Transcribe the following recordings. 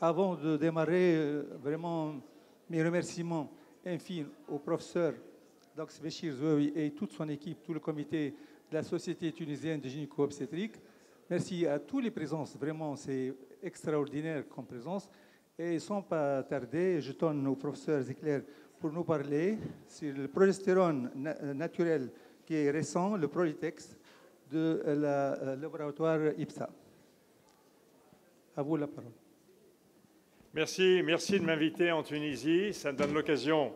Avant de démarrer, vraiment mes remerciements infimes au professeur Dr Béchir Zouaoui et toute son équipe, tout le comité de la Société tunisienne de gynéco-obstétrique. Merci à tous les présences, vraiment c'est extraordinaire comme présence. Et sans pas tarder, je donne au professeur Zicler pour nous parler sur le progestérone naturel qui est récent, le Prolitex, de la laboratoire IPSA. À vous la parole. Merci de m'inviter en Tunisie. Ça me donne l'occasion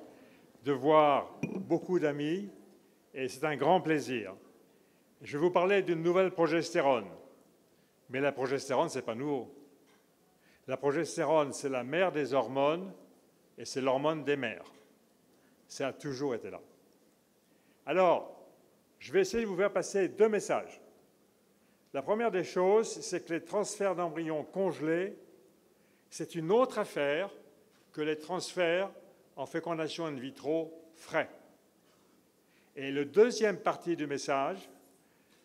de voir beaucoup d'amis et c'est un grand plaisir. Je vais vous parler d'une nouvelle progestérone. Mais la progestérone, ce n'est pas nouveau. La progestérone, c'est la mère des hormones et c'est l'hormone des mères. Ça a toujours été là. Alors, je vais essayer de vous faire passer deux messages. La première des choses, c'est que les transferts d'embryons congelés, c'est une autre affaire que les transferts en fécondation in vitro frais. Et la deuxième partie du message,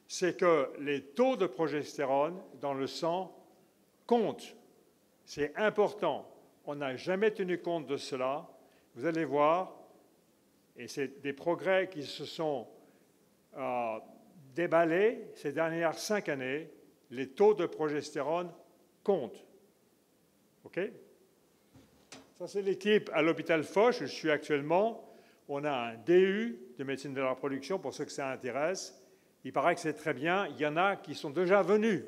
c'est que les taux de progestérone dans le sang comptent. C'est important. On n'a jamais tenu compte de cela. Vous allez voir, et c'est des progrès qui se sont déballés ces dernières 5 années, les taux de progestérone comptent. OK? Ça, c'est l'équipe à l'hôpital Foch, où je suis actuellement. On a un DU de médecine de la reproduction, pour ceux que ça intéresse. Il paraît que c'est très bien. Il y en a qui sont déjà venus.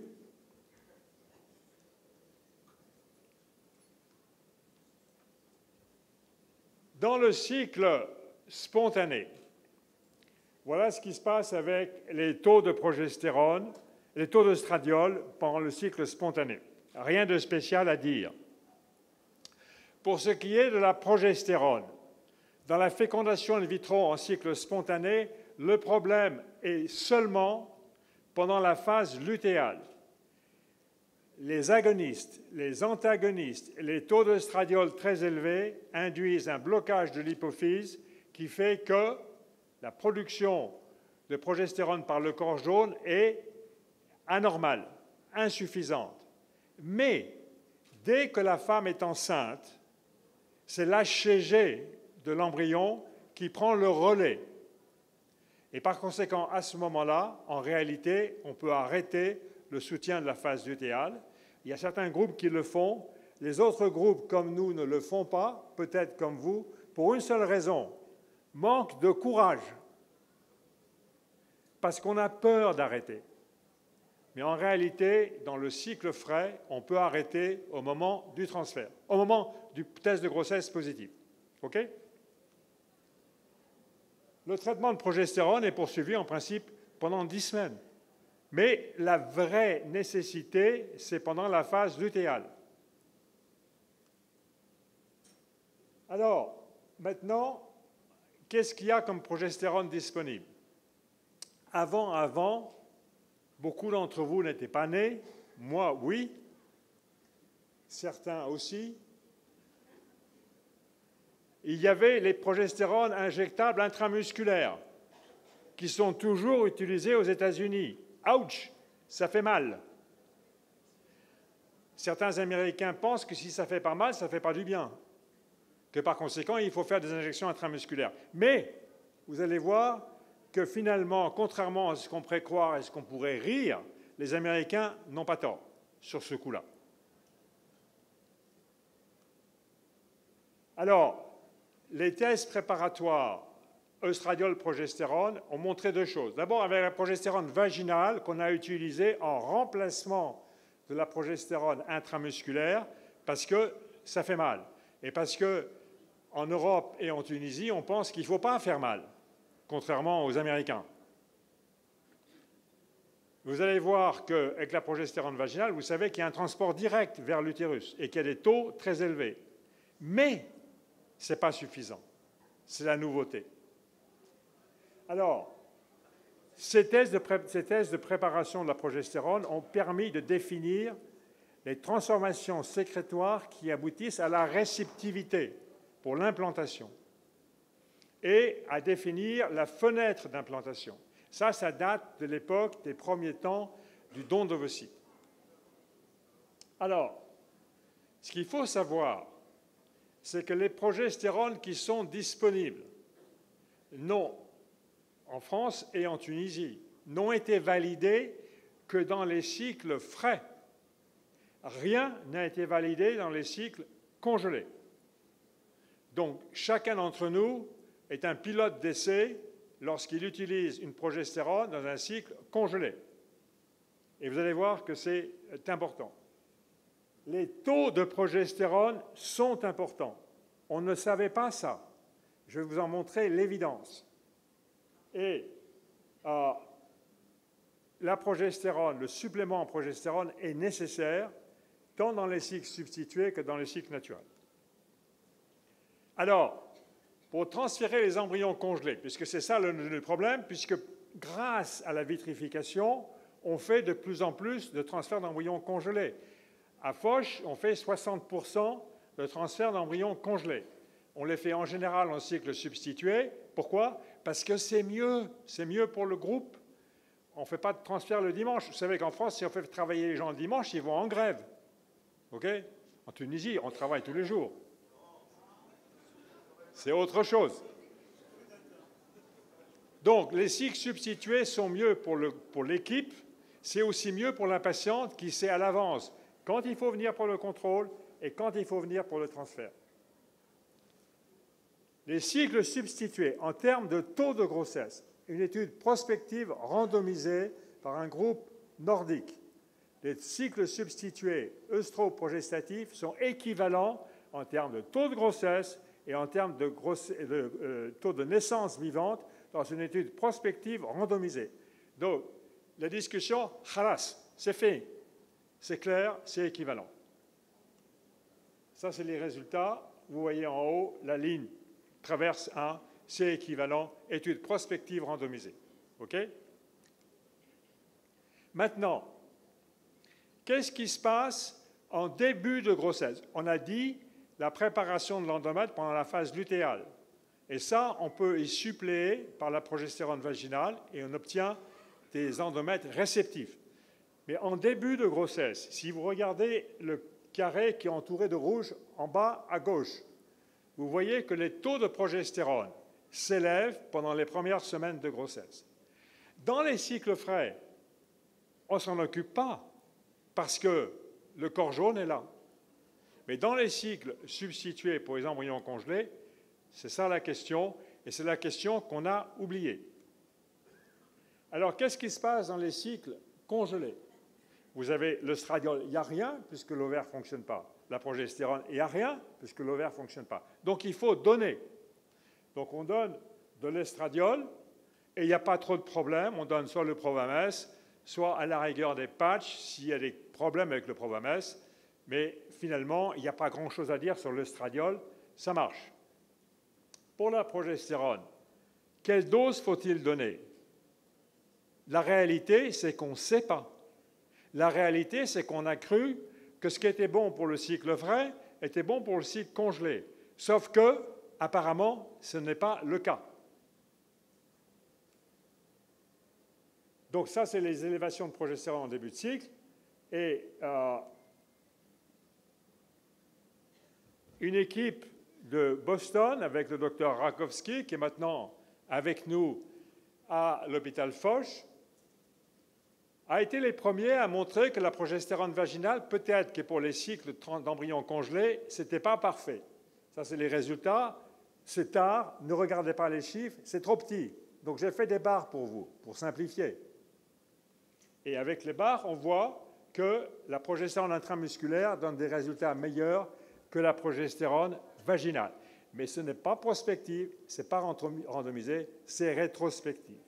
Dans le cycle spontané, voilà ce qui se passe avec les taux de progestérone, les taux d'œstradiol pendant le cycle spontané. Rien de spécial à dire. Pour ce qui est de la progestérone, dans la fécondation in vitro en cycle spontané, le problème est seulement pendant la phase lutéale. Les agonistes, les antagonistes et les taux d'œstradiol très élevés induisent un blocage de l'hypophyse qui fait que la production de progestérone par le corps jaune est anormale, insuffisante. Mais dès que la femme est enceinte, c'est l'HCG de l'embryon qui prend le relais. Et par conséquent, à ce moment-là, en réalité, on peut arrêter le soutien de la phase lutéale. Il y a certains groupes qui le font. Les autres groupes, comme nous, ne le font pas, peut-être comme vous, pour une seule raison, manque de courage. Parce qu'on a peur d'arrêter. Mais en réalité, dans le cycle frais, on peut arrêter au moment du transfert, au moment du test de grossesse positif. OK? Le traitement de progestérone est poursuivi en principe pendant 10 semaines. Mais la vraie nécessité, c'est pendant la phase lutéale. Alors, maintenant, qu'est-ce qu'il y a comme progestérone disponible? Avant, beaucoup d'entre vous n'étaient pas nés. Moi, oui. Certains aussi. Il y avait les progestérones injectables intramusculaires qui sont toujours utilisés aux États-Unis. Ouch, ça fait mal. Certains Américains pensent que si ça ne fait pas mal, ça ne fait pas du bien. Que par conséquent, il faut faire des injections intramusculaires. Mais vous allez voir que finalement, contrairement à ce qu'on pourrait croire et ce qu'on pourrait rire, les Américains n'ont pas tort sur ce coup-là. Alors, les tests préparatoires œstradiol-progestérone ont montré deux choses. D'abord, avec la progestérone vaginale qu'on a utilisée en remplacement de la progestérone intramusculaire parce que ça fait mal. Et parce qu'en Europe et en Tunisie, on pense qu'il ne faut pas faire mal, contrairement aux Américains. Vous allez voir qu'avec la progestérone vaginale, vous savez qu'il y a un transport direct vers l'utérus et qu'il y a des taux très élevés. Mais ce n'est pas suffisant. C'est la nouveauté. Alors, ces tests de préparation de la progestérone ont permis de définir les transformations sécrétoires qui aboutissent à la réceptivité pour l'implantation et à définir la fenêtre d'implantation. Ça date de l'époque des premiers temps du don d'ovocytes. Alors, Ce qu'il faut savoir, c'est que les progestérones qui sont disponibles, non, en France et en Tunisie, n'ont été validés que dans les cycles frais. Rien n'a été validé dans les cycles congelés. Donc, chacun d'entre nous est un pilote d'essai lorsqu'il utilise une progestérone dans un cycle congelé. Et vous allez voir que c'est important. Les taux de progestérone sont importants. On ne savait pas ça. Je vais vous en montrer l'évidence. Et la progestérone, le supplément en progestérone est nécessaire tant dans les cycles substitués que dans les cycles naturels. Alors, pour transférer les embryons congelés, puisque c'est ça le problème, puisque grâce à la vitrification, on fait de plus en plus de transferts d'embryons congelés. À Foch, on fait 60% de transferts d'embryons congelés. On les fait en général en cycle substitué. Pourquoi? Parce que c'est mieux pour le groupe. On ne fait pas de transfert le dimanche. Vous savez qu'en France, si on fait travailler les gens le dimanche, ils vont en grève. OK? En Tunisie, on travaille tous les jours. C'est autre chose. Donc, les cycles substitués sont mieux pour l'équipe. C'est aussi mieux pour la patiente qui sait à l'avance quand il faut venir pour le contrôle et quand il faut venir pour le transfert. Les cycles substitués en termes de taux de grossesse, une étude prospective randomisée par un groupe nordique. Les cycles substitués œstroprogestatifs sont équivalents en termes de taux de grossesse et en termes de taux de naissance vivante dans une étude prospective randomisée. Donc, la discussion, khalas, c'est fait. C'est clair, c'est équivalent. Ça, c'est les résultats. Vous voyez en haut, la ligne traverse 1, c'est équivalent, étude prospective randomisée. OK? Maintenant, qu'est-ce qui se passe en début de grossesse? On a dit la préparation de l'endomètre pendant la phase lutéale. Et ça, on peut y suppléer par la progestérone vaginale et on obtient des endomètres réceptifs. Mais en début de grossesse, si vous regardez le carré qui est entouré de rouge en bas à gauche, vous voyez que les taux de progestérone s'élèvent pendant les premières semaines de grossesse. Dans les cycles frais, on ne s'en occupe pas parce que le corps jaune est là. Mais dans les cycles substitués pour les embryons congelés, c'est ça la question, et c'est la question qu'on a oubliée. Alors, qu'est-ce qui se passe dans les cycles congelés? Vous avez l'œstradiol, il n'y a rien, puisque l'ovaire ne fonctionne pas. La progestérone, il n'y a rien, puisque l'ovaire ne fonctionne pas. Donc, il faut donner. Donc, on donne de l'estradiol, et il n'y a pas trop de problèmes. On donne soit le Provamès, soit à la rigueur des patchs, s'il y a des problèmes avec le Provamès. Mais finalement, il n'y a pas grand-chose à dire sur l'estradiol. Ça marche. Pour la progestérone, quelle dose faut-il donner? La réalité, c'est qu'on ne sait pas. La réalité, c'est qu'on a cru que ce qui était bon pour le cycle frais était bon pour le cycle congelé. Sauf que, apparemment, ce n'est pas le cas. Donc ça, c'est les élévations de progestérone en début de cycle. Et une équipe de Boston, avec le docteur Rakowski, qui est maintenant avec nous à l'hôpital Foch, a été les premiers à montrer que la progestérone vaginale, peut-être que pour les cycles d'embryons congelés, ce n'était pas parfait. Ça, c'est les résultats. C'est tard, ne regardez pas les chiffres, c'est trop petit. Donc j'ai fait des barres pour vous, pour simplifier. Et avec les barres, on voit que la progestérone intramusculaire donne des résultats meilleurs que la progestérone vaginale. Mais ce n'est pas prospectif, ce n'est pas randomisé, c'est rétrospectif.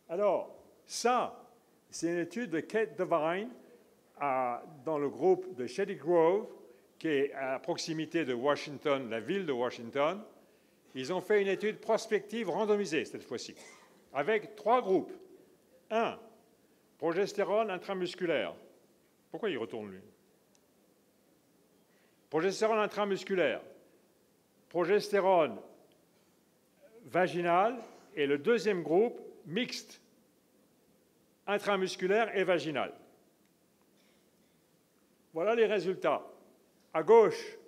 Alors, ça, c'est une étude de Kate Devine dans le groupe de Shady Grove, qui est à proximité de Washington, la ville de Washington. Ils ont fait une étude prospective randomisée cette fois-ci, avec 3 groupes. 1, progestérone intramusculaire. Pourquoi il retourne, lui? Progestérone intramusculaire, progestérone vaginale, et le deuxième groupe, mixte, intramusculaire et vaginal. Voilà les résultats. À gauche,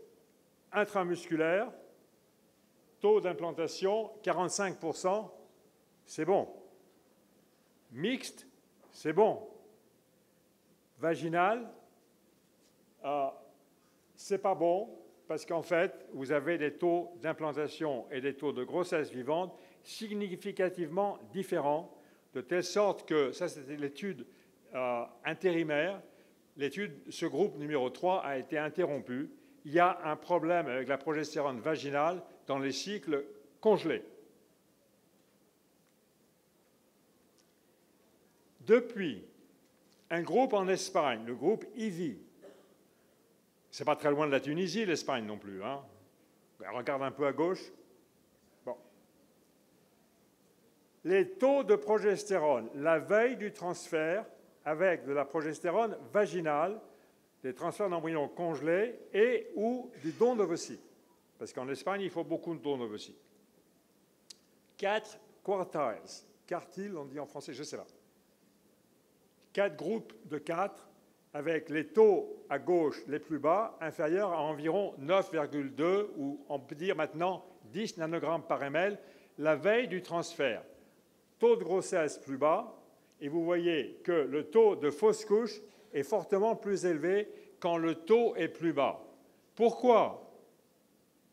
intramusculaire, taux d'implantation 45%, c'est bon. Mixte, c'est bon. Vaginal, c'est pas bon, parce qu'en fait, vous avez des taux d'implantation et des taux de grossesse vivante significativement différents, de telle sorte que, ça c'était l'étude intérimaire, ce groupe numéro 3 a été interrompu. Il y a un problème avec la progestérone vaginale dans les cycles congelés. Depuis, un groupe en Espagne, le groupe IVI, c'est pas très loin de la Tunisie, l'Espagne non plus, hein. Regarde un peu à gauche. Bon. Les taux de progestérone la veille du transfert avec de la progestérone vaginale, des transferts d'embryons congelés et ou du don d'ovocytes. Parce qu'en Espagne, il faut beaucoup de dons d'ovocytes. 4 quartiles. Quartiles, on dit en français, je ne sais pas. 4 groupes de 4 avec les taux à gauche les plus bas, inférieurs à environ 9,2 ou on peut dire maintenant 10 nanogrammes par ml la veille du transfert. Taux de grossesse plus bas, et vous voyez que le taux de fausse couche est fortement plus élevé quand le taux est plus bas. Pourquoi?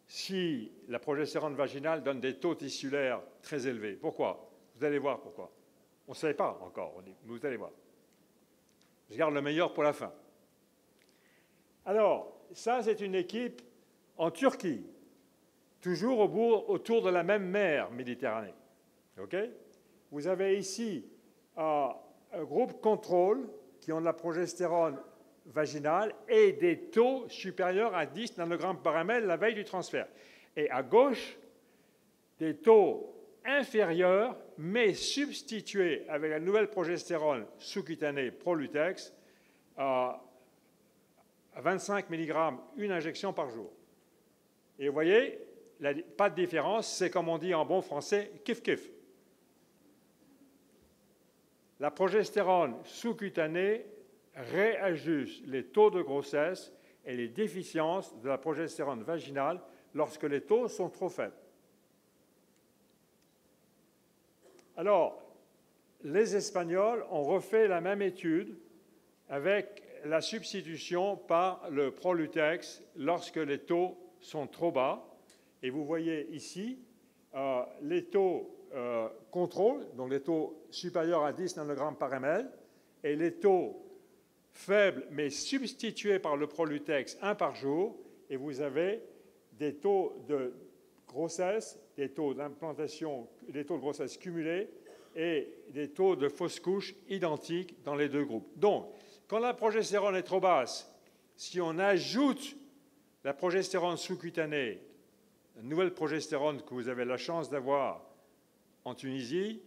Si la progestérone vaginale donne des taux tissulaires très élevés. Pourquoi? Vous allez voir pourquoi. On ne sait pas encore, mais vous allez voir. Je garde le meilleur pour la fin. Alors, ça, c'est une équipe en Turquie, toujours autour de la même mer Méditerranée. Okay? Vous avez ici un groupe contrôle qui ont de la progestérone vaginale et des taux supérieurs à 10 nanogrammes par ml la veille du transfert. Et à gauche, des taux inférieurs, mais substitués avec la nouvelle progestérone sous-cutanée Prolutex à 25 mg, une injection par jour. Et vous voyez, pas de différence, c'est comme on dit en bon français, kiff-kiff. La progestérone sous-cutanée réajuste les taux de grossesse et les déficiences de la progestérone vaginale lorsque les taux sont trop faibles. Alors, les Espagnols ont refait la même étude avec la substitution par le Prolutex lorsque les taux sont trop bas. Et vous voyez ici les taux contrôle, donc les taux supérieurs à 10 nanogrammes par ml, et les taux faibles mais substitués par le Prolutex 1 par jour, et vous avez des taux de grossesse, des taux d'implantation, des taux de grossesse cumulés et des taux de fausse couche identiques dans les deux groupes. Donc, quand la progestérone est trop basse, si on ajoute la progestérone sous-cutanée, la nouvelle progestérone que vous avez la chance d'avoir en Tunisie,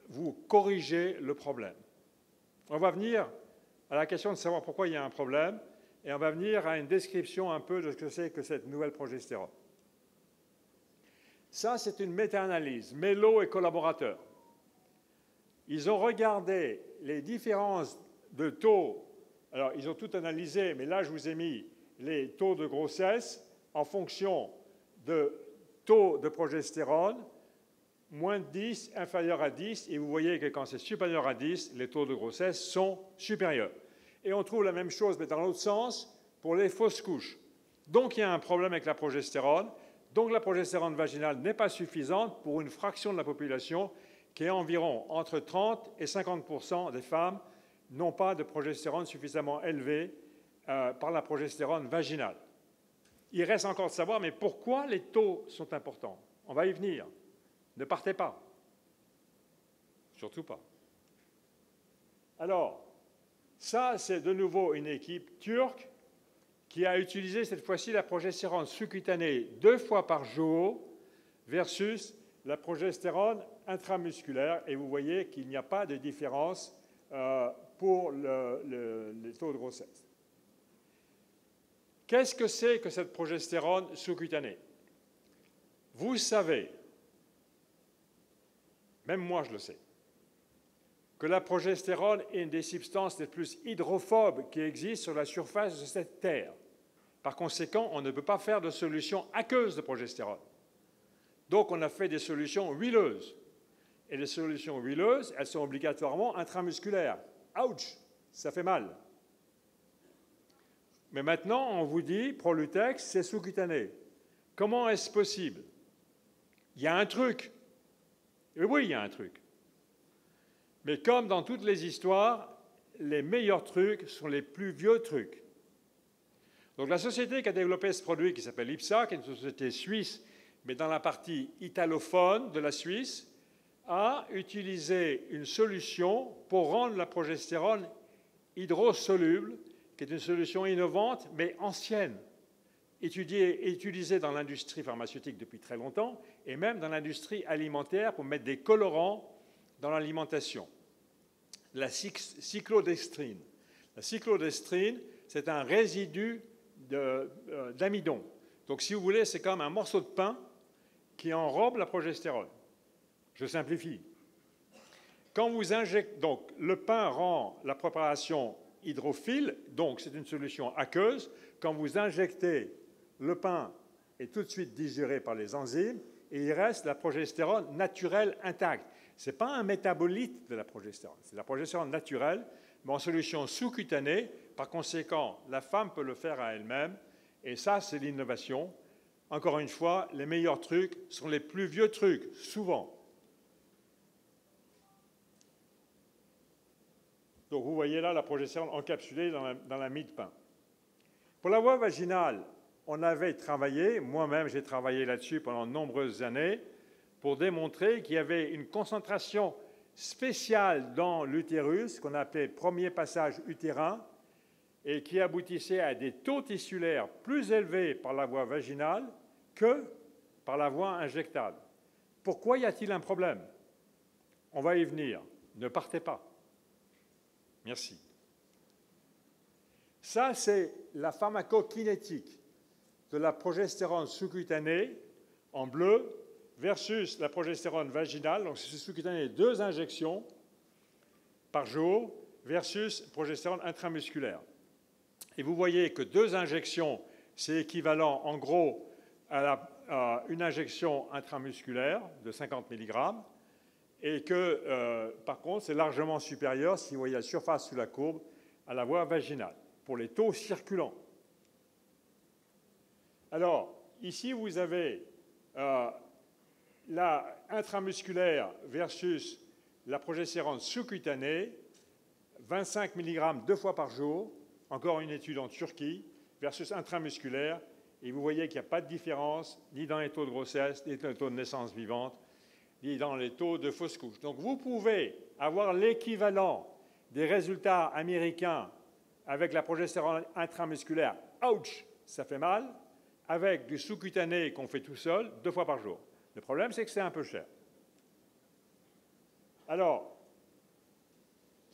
vous corrigez le problème. On va venir à la question de savoir pourquoi il y a un problème, et on va venir à une description un peu de ce que c'est que cette nouvelle progestérone. Ça, c'est une méta-analyse, Mello et collaborateurs. Ils ont regardé les différences de taux. Alors, ils ont tout analysé, mais là, je vous ai mis les taux de grossesse en fonction de taux de progestérone, moins de 10, inférieur à 10, et vous voyez que quand c'est supérieur à 10, les taux de grossesse sont supérieurs. Et on trouve la même chose, mais dans l'autre sens, pour les fausses couches. Donc, il y a un problème avec la progestérone. Donc, la progestérone vaginale n'est pas suffisante pour une fraction de la population qui est environ entre 30 et 50% des femmes n'ont pas de progestérone suffisamment élevée par la progestérone vaginale. Il reste encore de savoir, mais pourquoi les taux sont importants? On va y venir. Ne partez pas. Surtout pas. Alors, ça, c'est de nouveau une équipe turque qui a utilisé cette fois-ci la progestérone sous-cutanée 2 fois par jour versus la progestérone intramusculaire. Et vous voyez qu'il n'y a pas de différence pour les taux de grossesse. Qu'est-ce que c'est que cette progestérone sous-cutanée? Vous savez, même moi je le sais, que la progestérone est une des substances les plus hydrophobes qui existent sur la surface de cette Terre. Par conséquent, on ne peut pas faire de solution aqueuse de progestérone. Donc, on a fait des solutions huileuses. Et les solutions huileuses, elles sont obligatoirement intramusculaires. Ouch, ça fait mal. Mais maintenant, on vous dit, Prolutex, c'est sous-cutané. Comment est-ce possible? Il y a un truc. Et oui, il y a un truc. Mais comme dans toutes les histoires, les meilleurs trucs sont les plus vieux trucs. Donc la société qui a développé ce produit, qui s'appelle IPSA, qui est une société suisse, mais dans la partie italophone de la Suisse, a utilisé une solution pour rendre la progestérone hydrosoluble, qui est une solution innovante, mais ancienne, utilisée dans l'industrie pharmaceutique depuis très longtemps, et même dans l'industrie alimentaire pour mettre des colorants dans l'alimentation. La cyclodestrine. La cyclodestrine, c'est un résidu d'amidon. Donc, si vous voulez, c'est comme un morceau de pain qui enrobe la progestérone. Je simplifie. Quand vous injectez, donc, le pain rend la préparation hydrophile, donc c'est une solution aqueuse. Quand vous injectez le pain, est tout de suite digéré par les enzymes et il reste la progestérone naturelle intacte. Ce n'est pas un métabolite de la progestérone, c'est la progestérone naturelle, mais en solution sous-cutanée. Par conséquent, la femme peut le faire à elle-même, et ça, c'est l'innovation. Encore une fois, les meilleurs trucs sont les plus vieux trucs, souvent. Donc, vous voyez là la progestérone encapsulée dans la mie de pain. Pour la voie vaginale, on avait travaillé, moi-même j'ai travaillé là-dessus pendant de nombreuses années, pour démontrer qu'il y avait une concentration spéciale dans l'utérus, qu'on appelait premier passage utérin, et qui aboutissait à des taux tissulaires plus élevés par la voie vaginale que par la voie injectable. Pourquoi y a-t-il un problème? On va y venir. Ne partez pas. Merci. Ça, c'est la pharmacokinétique de la progestérone sous-cutanée en bleu versus la progestérone vaginale, donc c'est sous-cutané 2 injections par jour versus progestérone intramusculaire. Et vous voyez que 2 injections, c'est équivalent en gros à une injection intramusculaire de 50 mg et que par contre c'est largement supérieur, si vous voyez la surface sous la courbe, à la voie vaginale pour les taux circulants. Alors, ici vous avez la intramusculaire versus la progestérone sous-cutanée, 25 mg 2 fois par jour, encore une étude en Turquie, versus intramusculaire, et vous voyez qu'il n'y a pas de différence ni dans les taux de grossesse, ni dans les taux de naissance vivante, ni dans les taux de fausse couche. Donc vous pouvez avoir l'équivalent des résultats américains avec la progestérone intramusculaire, ouch, ça fait mal, avec du sous-cutané qu'on fait tout seul, 2 fois par jour. Le problème, c'est que c'est un peu cher. Alors,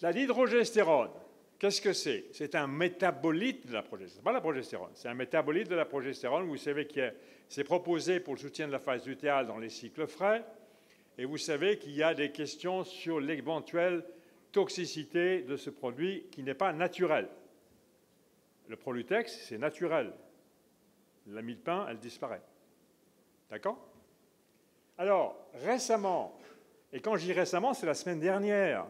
la dihydrogestérone, qu'est-ce que c'est? C'est un métabolite de la progestérone. Ce n'est pas la progestérone, c'est un métabolite de la progestérone. Vous savez que c'est proposé pour le soutien de la phase lutéale dans les cycles frais. Et vous savez qu'il y a des questions sur l'éventuelle toxicité de ce produit qui n'est pas naturel. Le Prolutex, c'est naturel. La mie de pain, elle disparaît. D'accord? Alors, récemment, et quand je dis récemment, c'est la semaine dernière,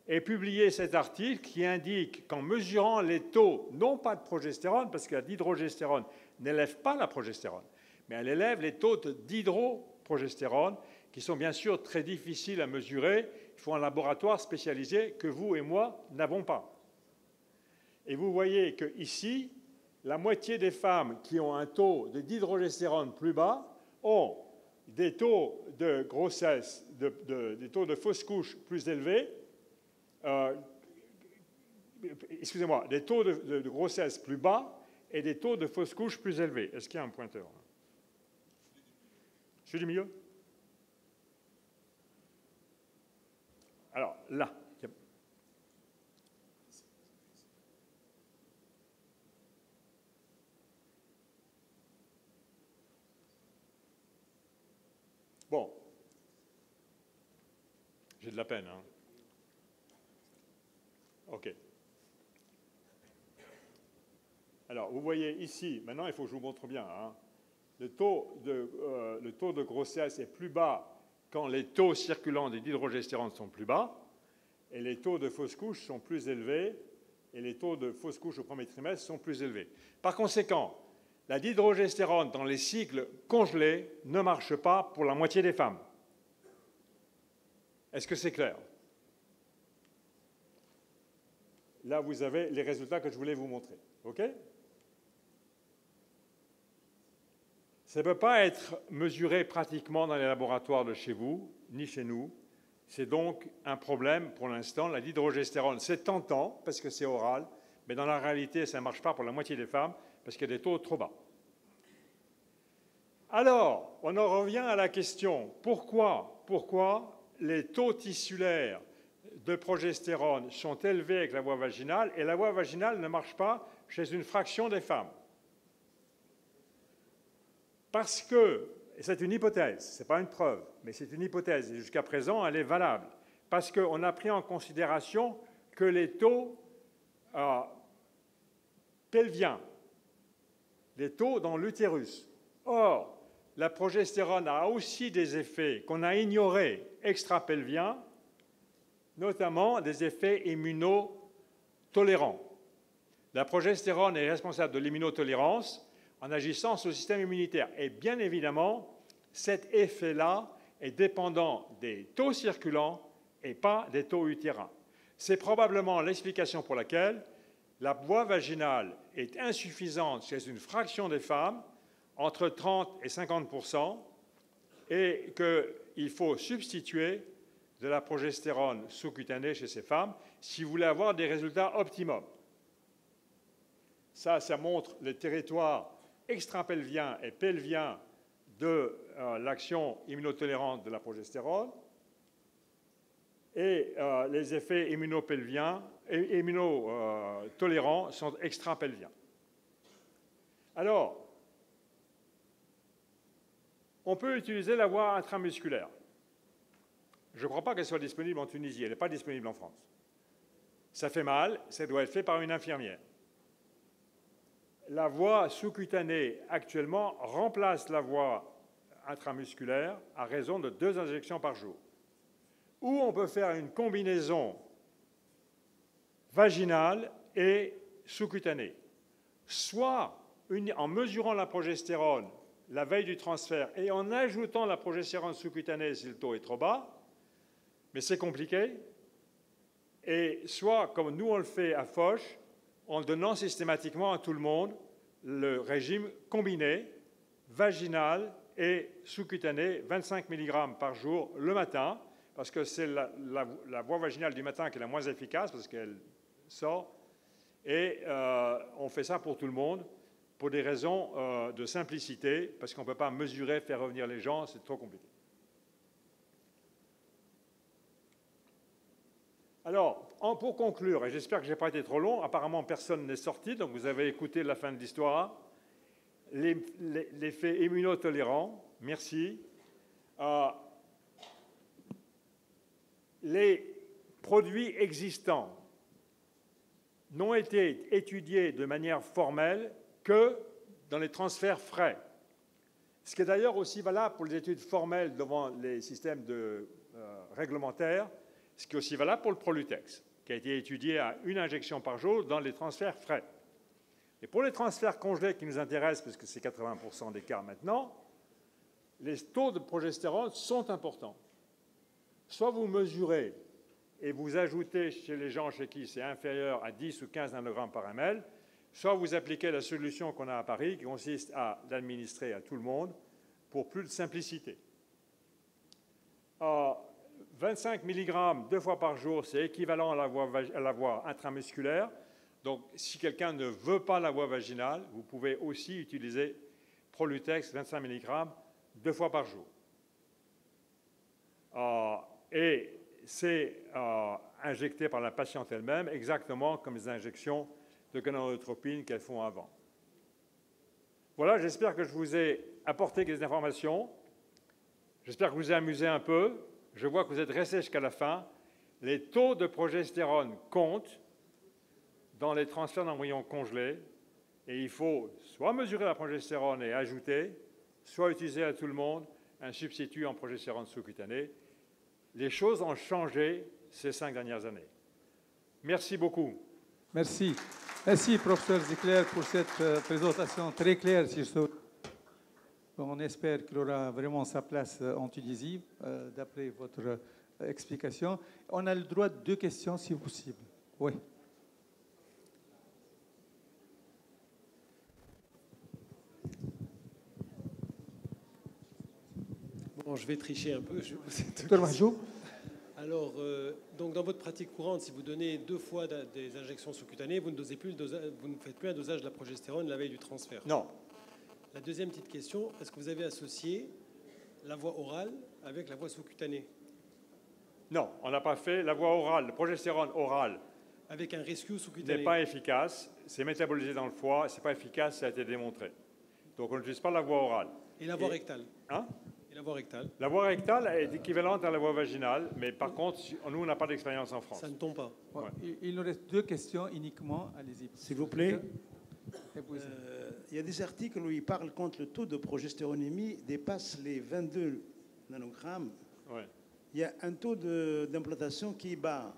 est publié cet article qui indique qu'en mesurant les taux, non pas de progestérone, parce que la dihydrogestérone n'élève pas la progestérone, mais elle élève les taux d'hydroprogestérone, qui sont bien sûr très difficiles à mesurer. Il faut un laboratoire spécialisé que vous et moi n'avons pas. Et vous voyez qu'ici, la moitié des femmes qui ont un taux de dihydrogestérone plus bas ont des taux de grossesse, des taux de fausse couche plus élevés, excusez-moi, des taux de grossesse plus bas et des taux de fausse couche plus élevés. Est-ce qu'il y a un pointeur? Celui du milieu? Alors, là. Bon. J'ai de la peine, hein. OK. Alors, vous voyez ici, maintenant, il faut que je vous montre bien, hein, le taux de grossesse est plus bas quand les taux circulants de dihydrogestérone sont plus bas, et les taux de fausses couches sont plus élevés, et les taux de fausses couches au premier trimestre sont plus élevés. Par conséquent, la dihydrogestérone dans les cycles congelés ne marche pas pour la moitié des femmes. Est-ce que c'est clair? Là, vous avez les résultats que je voulais vous montrer. OK? Ça ne peut pas être mesuré pratiquement dans les laboratoires de chez vous, ni chez nous. C'est donc un problème pour l'instant. La dihydrogestérone, c'est tentant parce que c'est oral, mais dans la réalité, ça ne marche pas pour la moitié des femmes parce qu'il y a des taux trop bas. Alors, on en revient à la question, pourquoi les taux tissulaires de progestérone sont élevés avec la voie vaginale et la voie vaginale ne marche pas chez une fraction des femmes? Parce que, et c'est une hypothèse, ce n'est pas une preuve, mais c'est une hypothèse, et jusqu'à présent, elle est valable, parce qu'on a pris en considération que les taux pelviens, les taux dans l'utérus. Or, la progestérone a aussi des effets qu'on a ignorés extra-pelviens, notamment des effets immunotolérants. La progestérone est responsable de l'immunotolérance en agissant sur le système immunitaire. Et bien évidemment, cet effet-là est dépendant des taux circulants et pas des taux utérins. C'est probablement l'explication pour laquelle la voie vaginale est insuffisante chez une fraction des femmes, entre 30 et 50%, et qu'il faut substituer de la progestérone sous-cutanée chez ces femmes si vous voulez avoir des résultats optimums. Ça montre les territoires extrapelviens et pelviens de l'action immunotolérante de la progestérone et les effets immunopelviens et immunotolérants sont extrapelviens. Alors, on peut utiliser la voie intramusculaire. Je ne crois pas qu'elle soit disponible en Tunisie, elle n'est pas disponible en France. Ça fait mal, ça doit être fait par une infirmière. La voie sous-cutanée, actuellement, remplace la voie intramusculaire à raison de 2 injections par jour. Ou on peut faire une combinaison vaginale et sous-cutanée. Soit en mesurant la progestérone la veille du transfert et en ajoutant la progestérone sous-cutanée si le taux est trop bas, mais c'est compliqué, et soit, comme nous on le fait à Foch, en donnant systématiquement à tout le monde le régime combiné, vaginal et sous-cutané, 25 mg par jour le matin, parce que c'est la voie vaginale du matin qui est la moins efficace, parce qu'elle sort, et on fait ça pour tout le monde, pour des raisons de simplicité, parce qu'on ne peut pas mesurer, faire revenir les gens, c'est trop compliqué. Alors, pour conclure, et j'espère que je n'ai pas été trop long, apparemment personne n'est sorti, donc vous avez écouté la fin de l'histoire. L'effet immunotolérant, merci. Les produits existants n'ont été étudiés de manière formelle que dans les transferts frais. Ce qui est d'ailleurs aussi valable pour les études formelles devant les systèmes réglementaires, ce qui est aussi valable pour le Prolutex, qui a été étudié à 1 injection par jour dans les transferts frais. Et pour les transferts congelés qui nous intéressent, parce que c'est 80% des cas maintenant, les taux de progestérone sont importants. Soit vous mesurez et vous ajoutez chez les gens chez qui c'est inférieur à 10 ou 15 nanogrammes par ml, soit vous appliquez la solution qu'on a à Paris, qui consiste à l'administrer à tout le monde pour plus de simplicité. 25 mg 2 fois par jour, c'est équivalent à la voie intramusculaire. Donc, si quelqu'un ne veut pas la voie vaginale, vous pouvez aussi utiliser Prolutex 25 mg 2 fois par jour. Et c'est injecté par la patiente elle-même, exactement comme les injections de gonadotropine qu'elles font avant. Voilà, j'espère que je vous ai apporté des informations. J'espère que vous vous avez amusé un peu. Je vois que vous êtes restés jusqu'à la fin. Les taux de progestérone comptent. dans les transferts d'embryons congelés et il faut soit mesurer la progestérone et ajouter, soit utiliser à tout le monde un substitut en progestérone sous-cutanée. Les choses ont changé ces 5 dernières années. Merci beaucoup. Merci. Merci, professeur Ziegler, pour cette présentation très claire sur ce. On espère qu'il aura vraiment sa place en Tunisie, d'après votre explication. On a le droit de 2 questions, si possible. Oui. Bon, je vais tricher un peu. Je vais poser 2 Docteur questions. Mahjoub. Alors, donc dans votre pratique courante, si vous donnez 2 fois des injections sous-cutanées, vous ne faites plus un dosage de la progestérone la veille du transfert. Non. La deuxième petite question, est-ce que vous avez associé la voie orale avec la voie sous-cutanée? Non, on n'a pas fait la voie orale. Le progestérone oral Avec un rescue sous-cutané? n'est pas efficace. C'est métabolisé dans le foie. Ce n'est pas efficace, ça a été démontré. Donc on n'utilise pas la voie orale. Et la voie rectale? Hein? Et la voie rectale? La voie rectale est équivalente à la voie vaginale, mais par contre, nous, on n'a pas d'expérience en France. Ça ne tombe pas. Ouais. Il nous reste 2 questions uniquement. Allez-y. S'il vous plaît. Épousez. Il y a des articles où il parle quand le taux de progestéronémie dépasse les 22 nanogrammes. Ouais. Il y a un taux d'implantation qui est bas.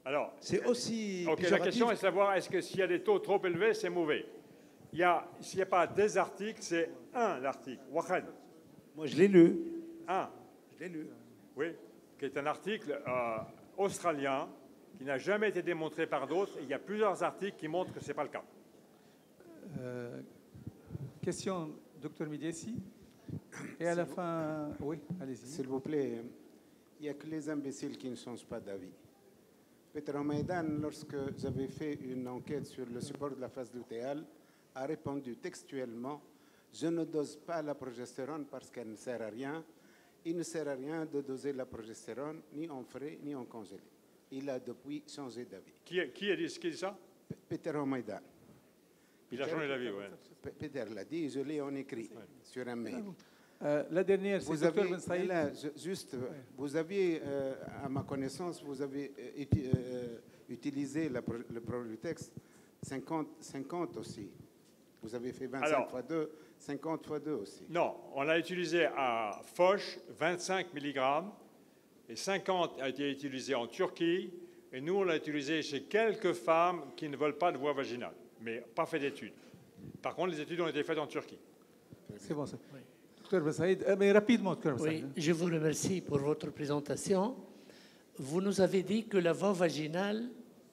Alors, C'est aussi ok, la question est de savoir est-ce que s'il y a des taux trop élevés, c'est mauvais. S'il n'y a pas des articles, c'est un article. Wahed. Moi, je l'ai lu. Un. Je l'ai lu. Oui, qui est un article australien qui n'a jamais été démontré par d'autres. Il y a plusieurs articles qui montrent que ce n'est pas le cas. Question, docteur Midiessi. Et à la fin, oui, allez-y. S'il vous plaît, il n'y a que les imbéciles qui ne changent pas d'avis. Peter Omaidan, lorsque j'avais fait une enquête sur le support de la phase lutéale, a répondu textuellement « Je ne dose pas la progestérone parce qu'elle ne sert à rien. Il ne sert à rien de doser la progestérone ni en frais ni en congelé. » Il a depuis changé d'avis. Qui a dit ça? Peter Omaidan. Il a changé d'avis, oui. Peter l'a dit, je l'ai en écrit sur un mail. La dernière, c'est Vous docteur avez, Ben Saïd. là, juste, vous aviez, à ma connaissance, vous avez utilisé le Prolitex 50 aussi. Vous avez fait 25 fois 2, 50 fois 2 aussi. Non, on l'a utilisé à Foch, 25 mg, et 50 a été utilisé en Turquie, et nous, on l'a utilisé chez quelques femmes qui ne veulent pas de voie vaginale, mais pas fait d'études. Par contre, les études ont été faites en Turquie. C'est bon, ça. Oui. Docteur Ben Saïd, mais rapidement, docteur Ben Oui, Saïd. je vous remercie pour votre présentation. Vous nous avez dit que la voie vaginale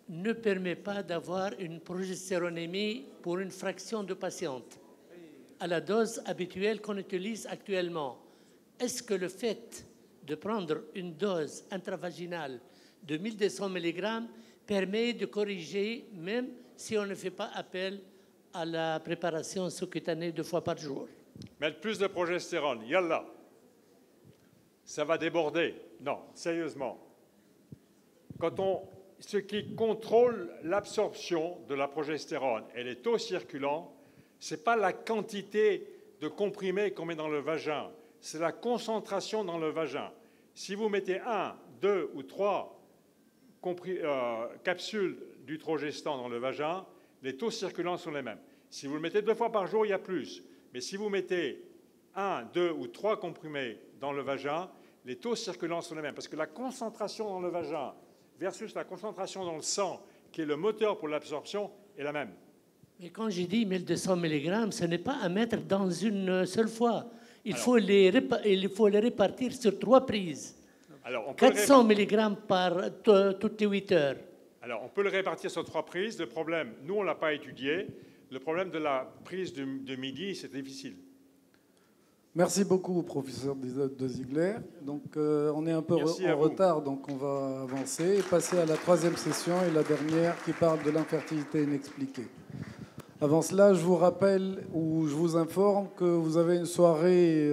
ne permet pas d'avoir une progestéronémie pour une fraction de patientes à la dose habituelle qu'on utilise actuellement. Est-ce que le fait de prendre une dose intravaginale de 1200 mg permet de corriger, même si on ne fait pas appel à la préparation sous-cutanée 2 fois par jour? Mettre plus de progestérone, yallah. Ça va déborder. Non, sérieusement. Ce qui contrôle l'absorption de la progestérone et les taux circulants, ce n'est pas la quantité de comprimés qu'on met dans le vagin, c'est la concentration dans le vagin. Si vous mettez 1, 2 ou 3 capsules d'utrogestan dans le vagin, les taux circulants sont les mêmes. Si vous le mettez 2 fois par jour, il y a plus. Mais si vous mettez 1, 2 ou 3 comprimés dans le vagin, les taux circulants sont les mêmes. Parce que la concentration dans le vagin versus la concentration dans le sang, qui est le moteur pour l'absorption, est la même. Mais quand j'ai dit 1200 mg, ce n'est pas à mettre dans une seule fois. Il faut les répartir sur 3 prises. Alors, on peut 400 mg par toutes les 8 heures. Alors, on peut le répartir sur 3 prises. Le problème, nous, on ne l'a pas étudié. Le problème de la prise de midi, c'est difficile. Merci beaucoup, professeur de Ziegler. Donc, on est un peu en retard, donc on va avancer et passer à la 3e session et la dernière qui parle de l'infertilité inexpliquée. Avant cela, je vous rappelle ou je vous informe que vous avez une soirée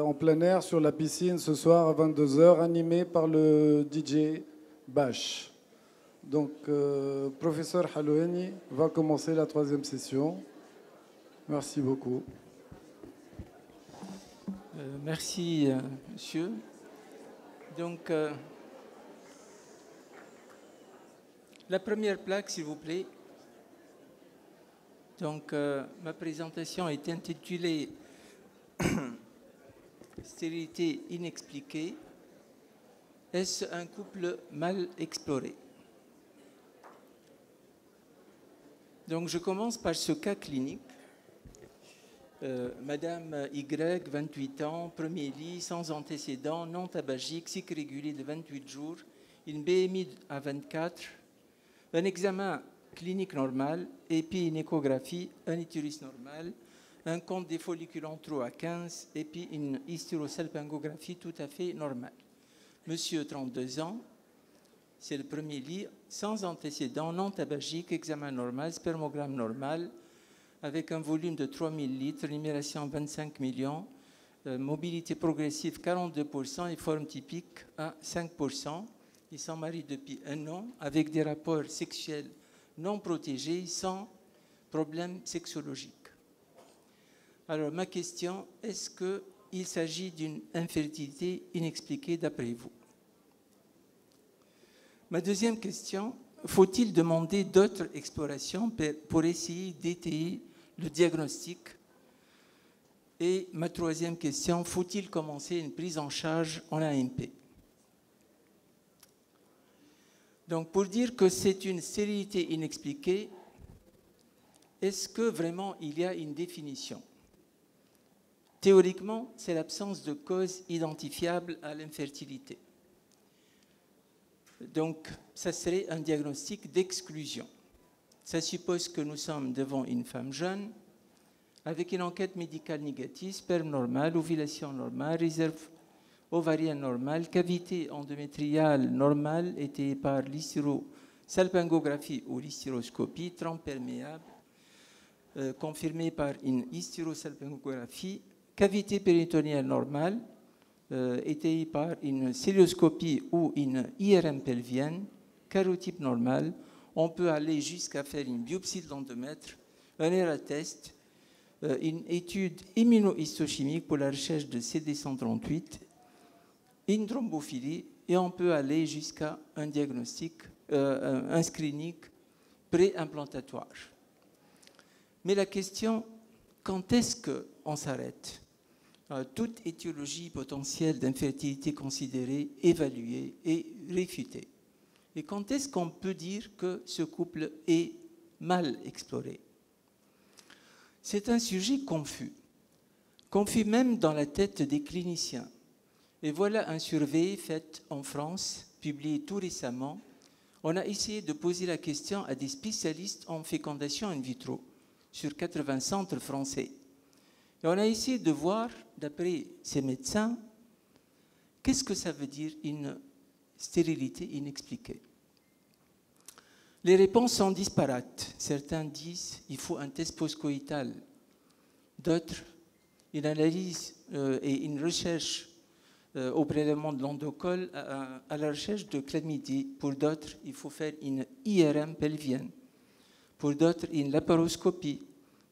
en plein air sur la piscine ce soir à 22 h, animée par le DJ Bash. Donc, professeur Halouani va commencer la 3e session. Merci beaucoup. Merci, monsieur. Donc, la première plaque, s'il vous plaît. Donc, ma présentation est intitulée « Stérilité inexpliquée. Est-ce un couple mal exploré ?» Donc, je commence par ce cas clinique. Madame Y, 28 ans, premier lit, sans antécédents, non tabagique, cycle régulier de 28 jours, une BMI à 24, un examen clinique normal, et puis une échographie, un utérus normal, un compte des follicules entraux à 15, et puis une hysterosalpingographie tout à fait normale. Monsieur, 32 ans, c'est le premier lit, sans antécédents, non tabagique, examen normal, spermogramme normal, avec un volume de 3000 litres, numération 25 millions, mobilité progressive 42% et forme typique à 5%. Ils sont mariés depuis 1 an, avec des rapports sexuels non protégés, sans problème sexologique. Alors, ma question, est-ce qu'il s'agit d'une infertilité inexpliquée d'après vous? Ma deuxième question, faut-il demander d'autres explorations pour essayer d'étayer le diagnostic? Et ma troisième question, faut-il commencer une prise en charge en AMP? Donc, pour dire que c'est une stérilité inexpliquée, est-ce que vraiment il y a une définition? Théoriquement, c'est l'absence de cause identifiable à l'infertilité. Donc, ça serait un diagnostic d'exclusion. Ça suppose que nous sommes devant une femme jeune, avec une enquête médicale négative, sperme normal, ovulation normale, réserve ovarienne normale, cavité endométriale normale, étayée par l'hysterosalpingographie ou l'hystéroscopie, trempe perméable, confirmée par une hystérosalpingographie, cavité péritonéale normale, étayée par une célioscopie ou une IRM pelvienne, carotype normal. On peut aller jusqu'à faire une biopsie de l'endomètre, un ERA-test, une étude immunohistochimique pour la recherche de CD138, une thrombophilie, et on peut aller jusqu'à un diagnostic, un screening pré-implantatoire. Mais la question, quand est-ce qu'on s'arrête? Toute étiologie potentielle d'infertilité considérée, évaluée et réfutée. Et quand est-ce qu'on peut dire que ce couple est mal exploré? C'est un sujet confus même dans la tête des cliniciens. Et voilà un survey fait en France, publié tout récemment. On a essayé de poser la question à des spécialistes en fécondation in vitro sur 80 centres français. Et on a essayé de voir, d'après ces médecins, qu'est-ce que ça veut dire une stérilité inexpliquée. Les réponses sont disparates. Certains disent qu'il faut un test postcoïtal. D'autres, une analyse et une recherche au prélèvement de l'endocole à la recherche de chlamydie. Pour d'autres, il faut faire une IRM pelvienne. Pour d'autres, une laparoscopie.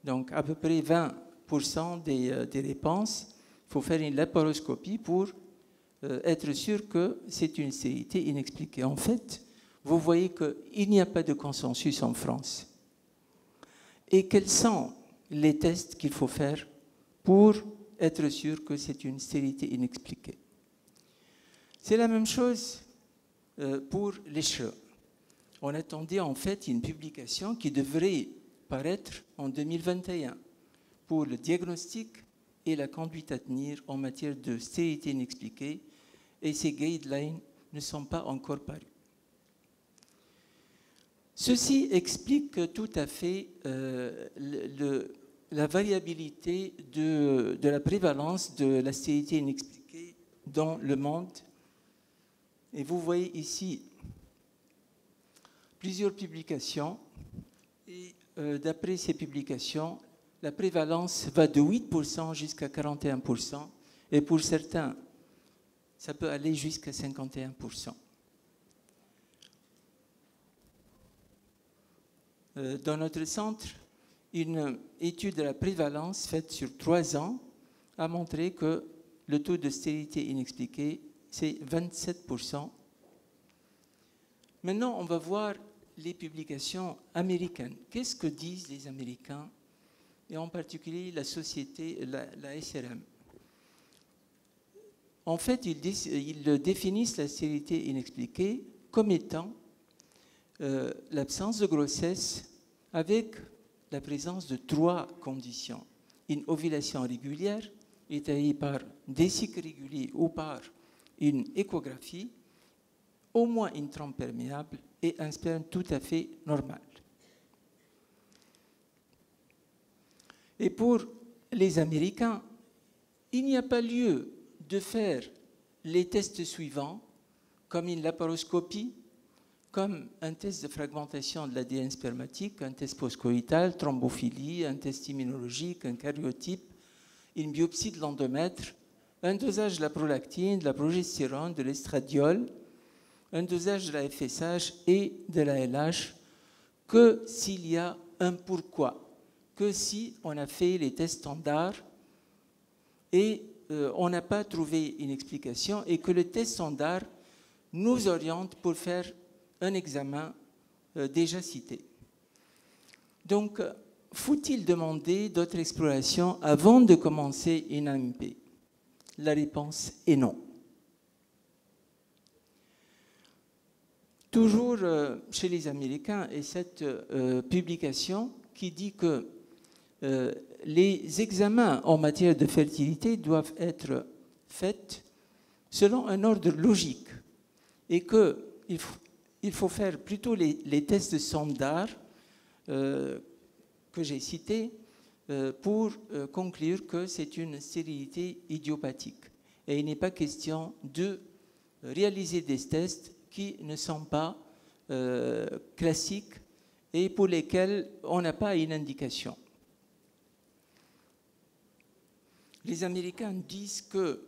Donc, à peu près 20% des réponses, il faut faire une laparoscopie pour être sûr que c'est une stérilité inexpliquée. En fait, vous voyez qu'il n'y a pas de consensus en France. Et quels sont les tests qu'il faut faire pour être sûr que c'est une stérilité inexpliquée? C'est la même chose pour les cheveux. On attendait en fait une publication qui devrait paraître en 2021 pour le diagnostic et la conduite à tenir en matière de stérilité inexpliquée, et ces guidelines ne sont pas encore parus. Ceci explique tout à fait la variabilité de la prévalence de la stérilité inexpliquée dans le monde. Et vous voyez ici plusieurs publications. Et d'après ces publications, la prévalence va de 8% jusqu'à 41%. Et pour certains, ça peut aller jusqu'à 51%. Dans notre centre, une étude de la prévalence faite sur 3 ans a montré que le taux de stérilité inexpliquée, c'est 27%. Maintenant, on va voir les publications américaines. Qu'est-ce que disent les Américains et en particulier la société, la SRM. En fait, ils définissent la stérilité inexpliquée comme étant l'absence de grossesse avec la présence de 3 conditions. Une ovulation régulière, étayée par des cycles réguliers ou par une échographie, au moins une trempe perméable et un sperme tout à fait normal. Et pour les Américains, il n'y a pas lieu de faire les tests suivants, comme une laparoscopie, comme un test de fragmentation de l'ADN spermatique, un test postcoïtal, thrombophilie, un test immunologique, un karyotype, une biopsie de l'endomètre, un dosage de la prolactine, de la progestérone, de l'estradiol, un dosage de la FSH et de la LH, que s'il y a un pourquoi, que si on a fait les tests standards et on n'a pas trouvé une explication et que le test standard nous oriente pour faire un examen déjà cité. Donc, faut-il demander d'autres explorations avant de commencer une AMP? La réponse est non. Toujours chez les Américains, et cette publication qui dit que les examens en matière de fertilité doivent être faits selon un ordre logique et qu'il faut faire plutôt les tests standards que j'ai cités pour conclure que c'est une stérilité idiopathique. Et il n'est pas question de réaliser des tests qui ne sont pas classiques et pour lesquels on n'a pas une indication. Les Américains disent que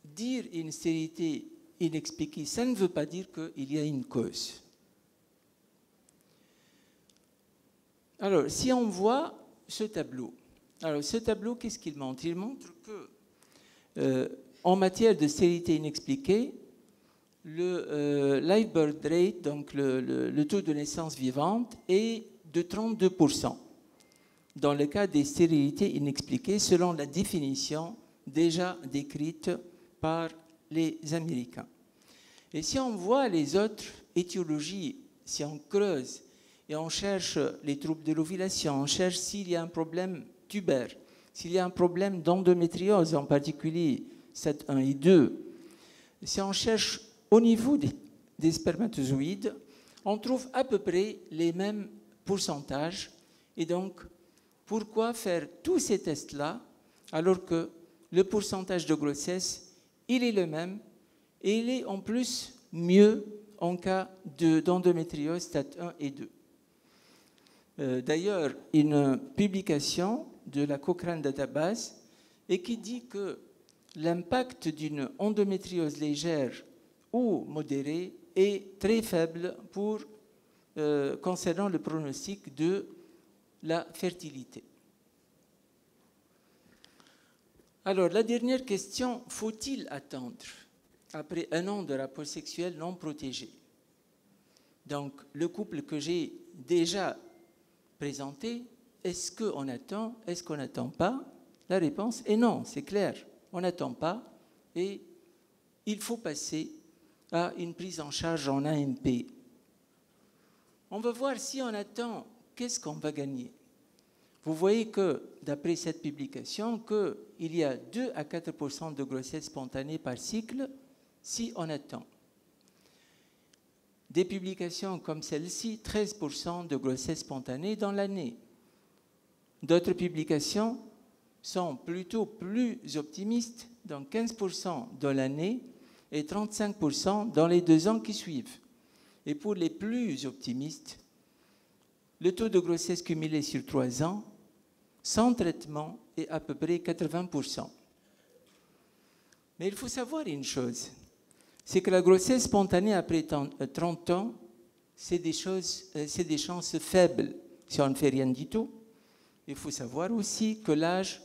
dire une stérilité inexpliquée, ça ne veut pas dire qu'il y a une cause. Alors, si on voit ce tableau, qu'est-ce qu'il montre? Il montre que, en matière de stérilité inexpliquée, le live birth rate, donc le taux de naissance vivante, est de 32%. Dans le cas des stérilités inexpliquées, selon la définition déjà décrite par les Américains. Et si on voit les autres étiologies, si on creuse et on cherche les troubles de l'ovulation, on cherche s'il y a un problème tubaire, s'il y a un problème d'endométriose, en particulier stade 1 et 2, si on cherche au niveau des spermatozoïdes, on trouve à peu près les mêmes pourcentages. Et donc, pourquoi faire tous ces tests-là alors que le pourcentage de grossesse, il est le même et il est en plus mieux en cas d'endométriose stade 1 et 2. D'ailleurs, une publication de la Cochrane Database et qui dit que l'impact d'une endométriose légère ou modérée est très faible concernant le pronostic de la fertilité. Alors, la dernière question, faut-il attendre après 1 an de rapport sexuel non protégé? Donc, le couple que j'ai déjà présenté, est-ce qu'on attend, est-ce qu'on n'attend pas? La réponse est non, c'est clair. On n'attend pas et il faut passer à une prise en charge en AMP. On va voir si on attend, qu'est-ce qu'on va gagner? Vous voyez que, d'après cette publication, qu'il y a 2 à 4% de grossesse spontanée par cycle si on attend. Des publications comme celle-ci, 13% de grossesse spontanée dans l'année. D'autres publications sont plutôt plus optimistes, donc 15% dans l'année et 35% dans les 2 ans qui suivent. Et pour les plus optimistes, le taux de grossesse cumulé sur 3 ans, sans traitement, est à peu près 80%. Mais il faut savoir une chose, c'est que la grossesse spontanée après 30 ans, c'est des chances faibles si on ne fait rien du tout. Il faut savoir aussi que l'âge,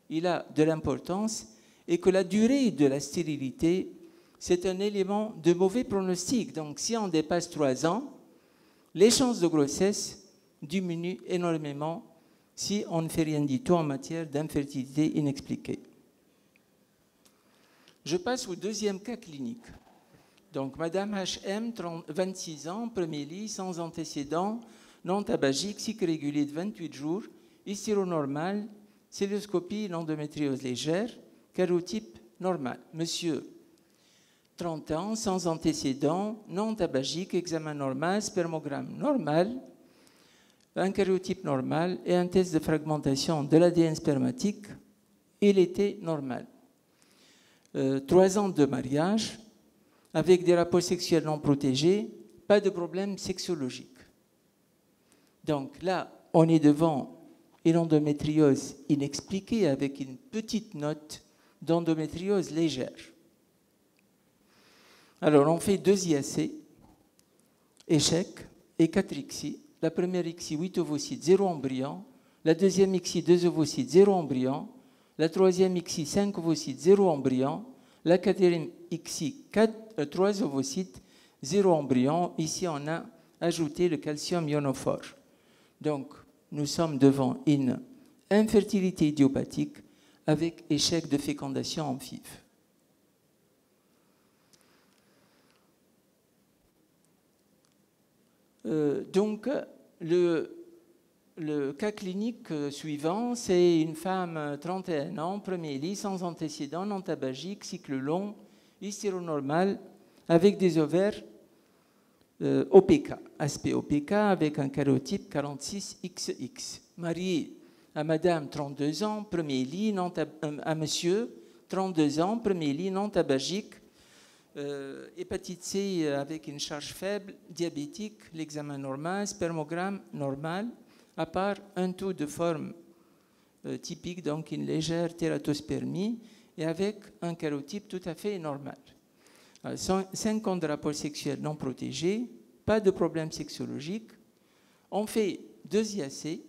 il a de l'importance et que la durée de la stérilité, c'est un élément de mauvais pronostic. Donc, si on dépasse 3 ans, les chances de grossesse diminuent énormément si on ne fait rien du tout en matière d'infertilité inexpliquée. Je passe au deuxième cas clinique. Donc, Madame HM, 26 ans, premier lit, sans antécédents, non tabagique, cycle régulier de 28 jours, hystéronormal, célioscopie, l'endométriose légère, karyotype normal. Monsieur, 30 ans, sans antécédents, non tabagique, examen normal, spermogramme normal, un karyotype normal et un test de fragmentation de l'ADN spermatique, il était normal. 3 ans de mariage, avec des rapports sexuels non protégés, pas de problème sexologique. Donc là, on est devant une endométriose inexpliquée avec une petite note d'endométriose légère. Alors, on fait 2 IAC, échec, et 4 ICSI. La première ICSI, 8 ovocytes, 0 embryon. La deuxième ICSI, 2 ovocytes, 0 embryon. La troisième ICSI, 5 ovocytes, 0 embryon. La quatrième ICSI, 3 ovocytes, 0 embryon. Ici, on a ajouté le calcium ionophore. Donc, nous sommes devant une infertilité idiopathique avec échec de fécondation en FIV. Donc, le cas clinique suivant, c'est une femme 31 ans, premier lit, sans antécédents, non tabagique, cycle long, hystéronormal, avec des ovaires OPK, aspect OPK, avec un karyotype 46XX. Marié à Madame, 32 ans, premier lit, à Monsieur, 32 ans, premier lit, non tabagique, hépatite C avec une charge faible, diabétique, l'examen normal, spermogramme normal, à part un taux de forme typique, donc une légère tératospermie, et avec un karyotype tout à fait normal. 5 ans de rapports sexuels non protégés, pas de problème sexologique. On fait 2 IAC,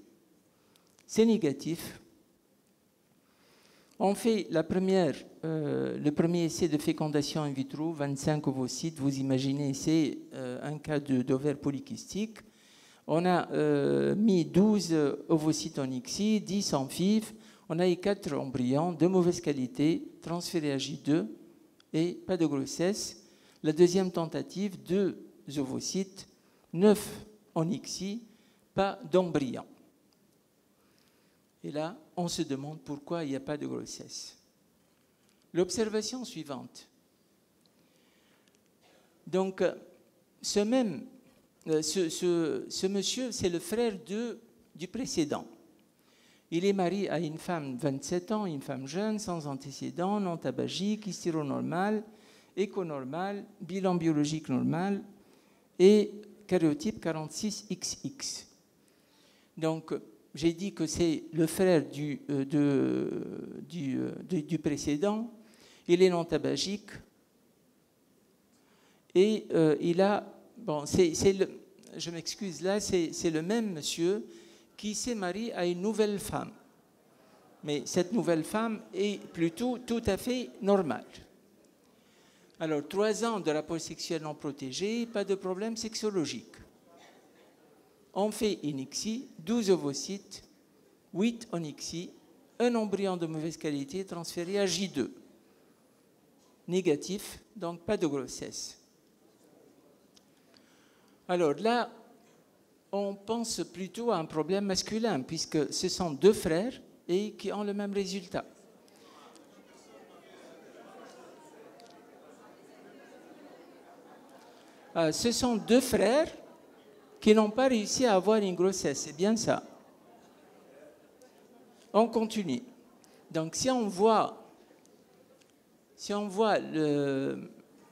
c'est négatif. On fait le premier essai de fécondation in vitro, 25 ovocytes. Vous imaginez, c'est un cas d'ovaire polykystique. On a mis 12 ovocytes en ICSI, 10 en FIV. On a eu 4 embryons de mauvaise qualité, transférés à J2 et pas de grossesse. La deuxième tentative, 2 ovocytes, 9 en ICSI, pas d'embryon. Et là, on se demande pourquoi il n'y a pas de grossesse. L'observation suivante. Donc, ce monsieur, c'est le frère du précédent. Il est marié à une femme de 27 ans, une femme jeune, sans antécédents, non tabagique, hystéronormal, éconormal, bilan biologique normal et karyotype 46XX. Donc, j'ai dit que c'est le frère du précédent. Il est non tabagique et il a... Bon, je m'excuse là, c'est le même monsieur qui s'est marié à une nouvelle femme. Mais cette nouvelle femme est plutôt tout à fait normale. Alors, 3 ans de rapport sexuel non protégé, pas de problème sexologique. On fait une ICSI, 12 ovocytes, 8 en ICSI, un embryon de mauvaise qualité transféré à J2. Négatif, donc pas de grossesse. Alors là, on pense plutôt à un problème masculin, puisque ce sont 2 frères et qui ont le même résultat. Ce sont 2 frères qui n'ont pas réussi à avoir une grossesse. C'est bien ça. On continue. Donc, si on voit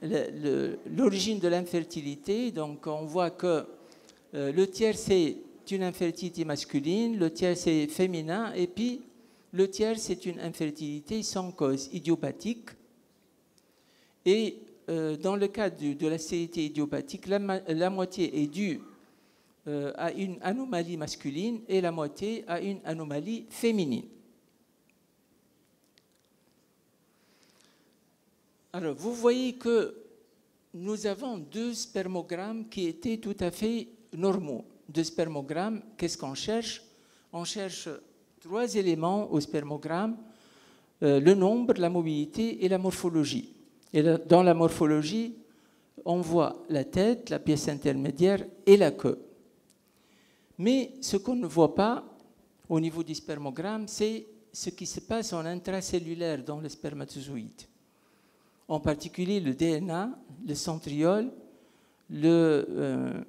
l'origine de l'infertilité, donc on voit que le tiers, c'est une infertilité masculine, le tiers, c'est féminin, et puis le tiers, c'est une infertilité sans cause, idiopathique. Et dans le cas de la stérilité idiopathique, la moitié est due à une anomalie masculine et la moitié à une anomalie féminine. Alors, vous voyez que nous avons 2 spermogrammes qui étaient tout à fait normaux. 2 spermogrammes, qu'est-ce qu'on cherche? on cherche 3 éléments au spermogramme, le nombre, la mobilité et la morphologie. Et dans la morphologie, on voit la tête, la pièce intermédiaire et la queue. Mais ce qu'on ne voit pas au niveau du spermogramme, c'est ce qui se passe en intracellulaire dans le spermatozoïde. En particulier le DNA, le centriole, le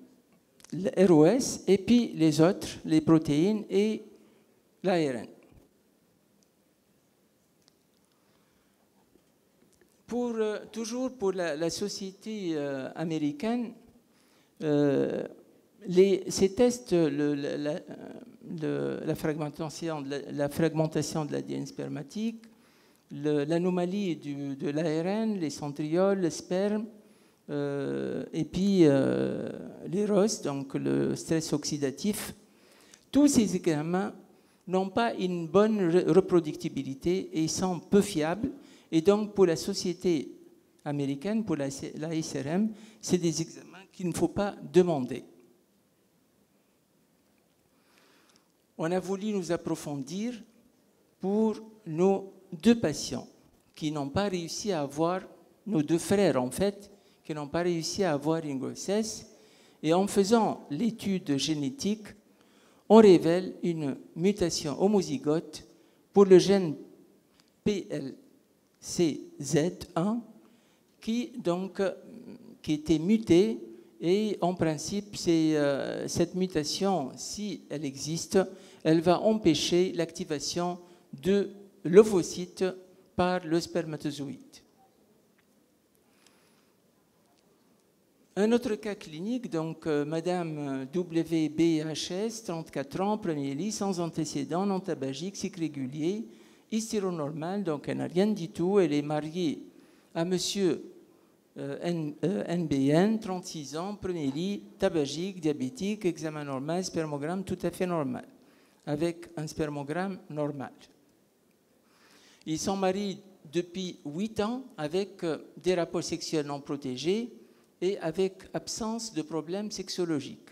ROS, et puis les autres, les protéines et l'ARN. Toujours pour la société américaine, ces tests, la fragmentation de l'ADN spermatique, l'anomalie de l'ARN, les centrioles, le sperme, et puis les ROS, donc le stress oxydatif, tous ces examens n'ont pas une bonne reproductibilité et sont peu fiables. Et donc, pour la société américaine, pour la SRM, c'est des examens qu'il ne faut pas demander. On a voulu nous approfondir pour nos 2 patients qui n'ont pas réussi à avoir, nos 2 frères en fait, qui n'ont pas réussi à avoir une grossesse. Et en faisant l'étude génétique, on révèle une mutation homozygote pour le gène PLCZ1 qui était muté. Et en principe, cette mutation, si elle existe, elle va empêcher l'activation de l'ovocyte par le spermatozoïde. Un autre cas clinique, donc Madame WBHS, 34 ans, premier lit, sans antécédents, non tabagique, cycle régulier, hystéronormal, donc elle n'a rien du tout. Elle est mariée à Monsieur NBN, 36 ans, premier lit, tabagique, diabétique, examen normal, spermogramme tout à fait normal, avec un spermogramme normal. Ils sont mariés depuis 8 ans avec des rapports sexuels non protégés et avec absence de problèmes sexologiques.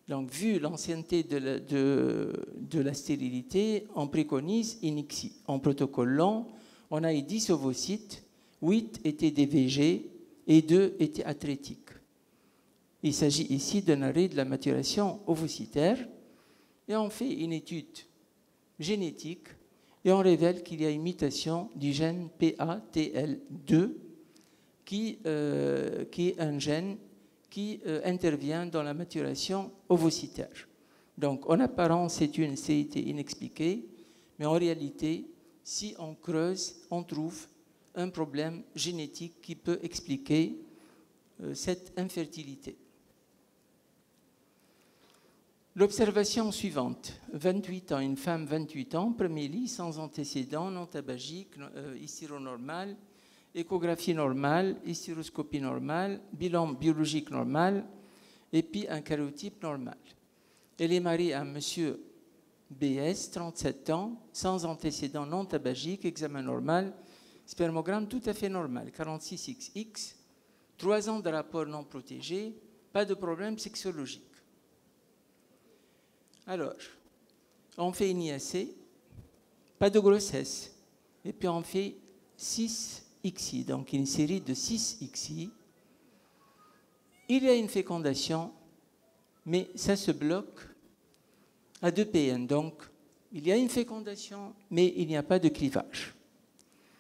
Donc, vu l'ancienneté de la stérilité, on préconise une ICSI. En protocole long, on a eu 10 ovocytes, 8 étaient DVG et 2 étaient atrétiques. Il s'agit ici d'un arrêt de la maturation ovocytaire et on fait une étude génétique et on révèle qu'il y a une mutation du gène PATL2 qui est un gène qui intervient dans la maturation ovocytaire. Donc, en apparence, c'est une stérilité inexpliquée, mais en réalité, si on creuse, on trouve un problème génétique qui peut expliquer cette infertilité. L'observation suivante, 28 ans, une femme 28 ans, premier lit, sans antécédents, non tabagique, hystéronormal, échographie normale, hystéroscopie normale, bilan biologique normal, et puis un karyotype normal. Elle est mariée à un monsieur BS, 37 ans, sans antécédents non tabagiques, examen normal, spermogramme tout à fait normal, 46XX, 3 ans de rapport non protégé, pas de problème sexologique. Alors, on fait une IAC, pas de grossesse, et puis on fait 6 ICSI, donc une série de 6 ICSI. Il y a une fécondation, mais ça se bloque à 2 PN. Donc, il y a une fécondation, mais il n'y a pas de clivage.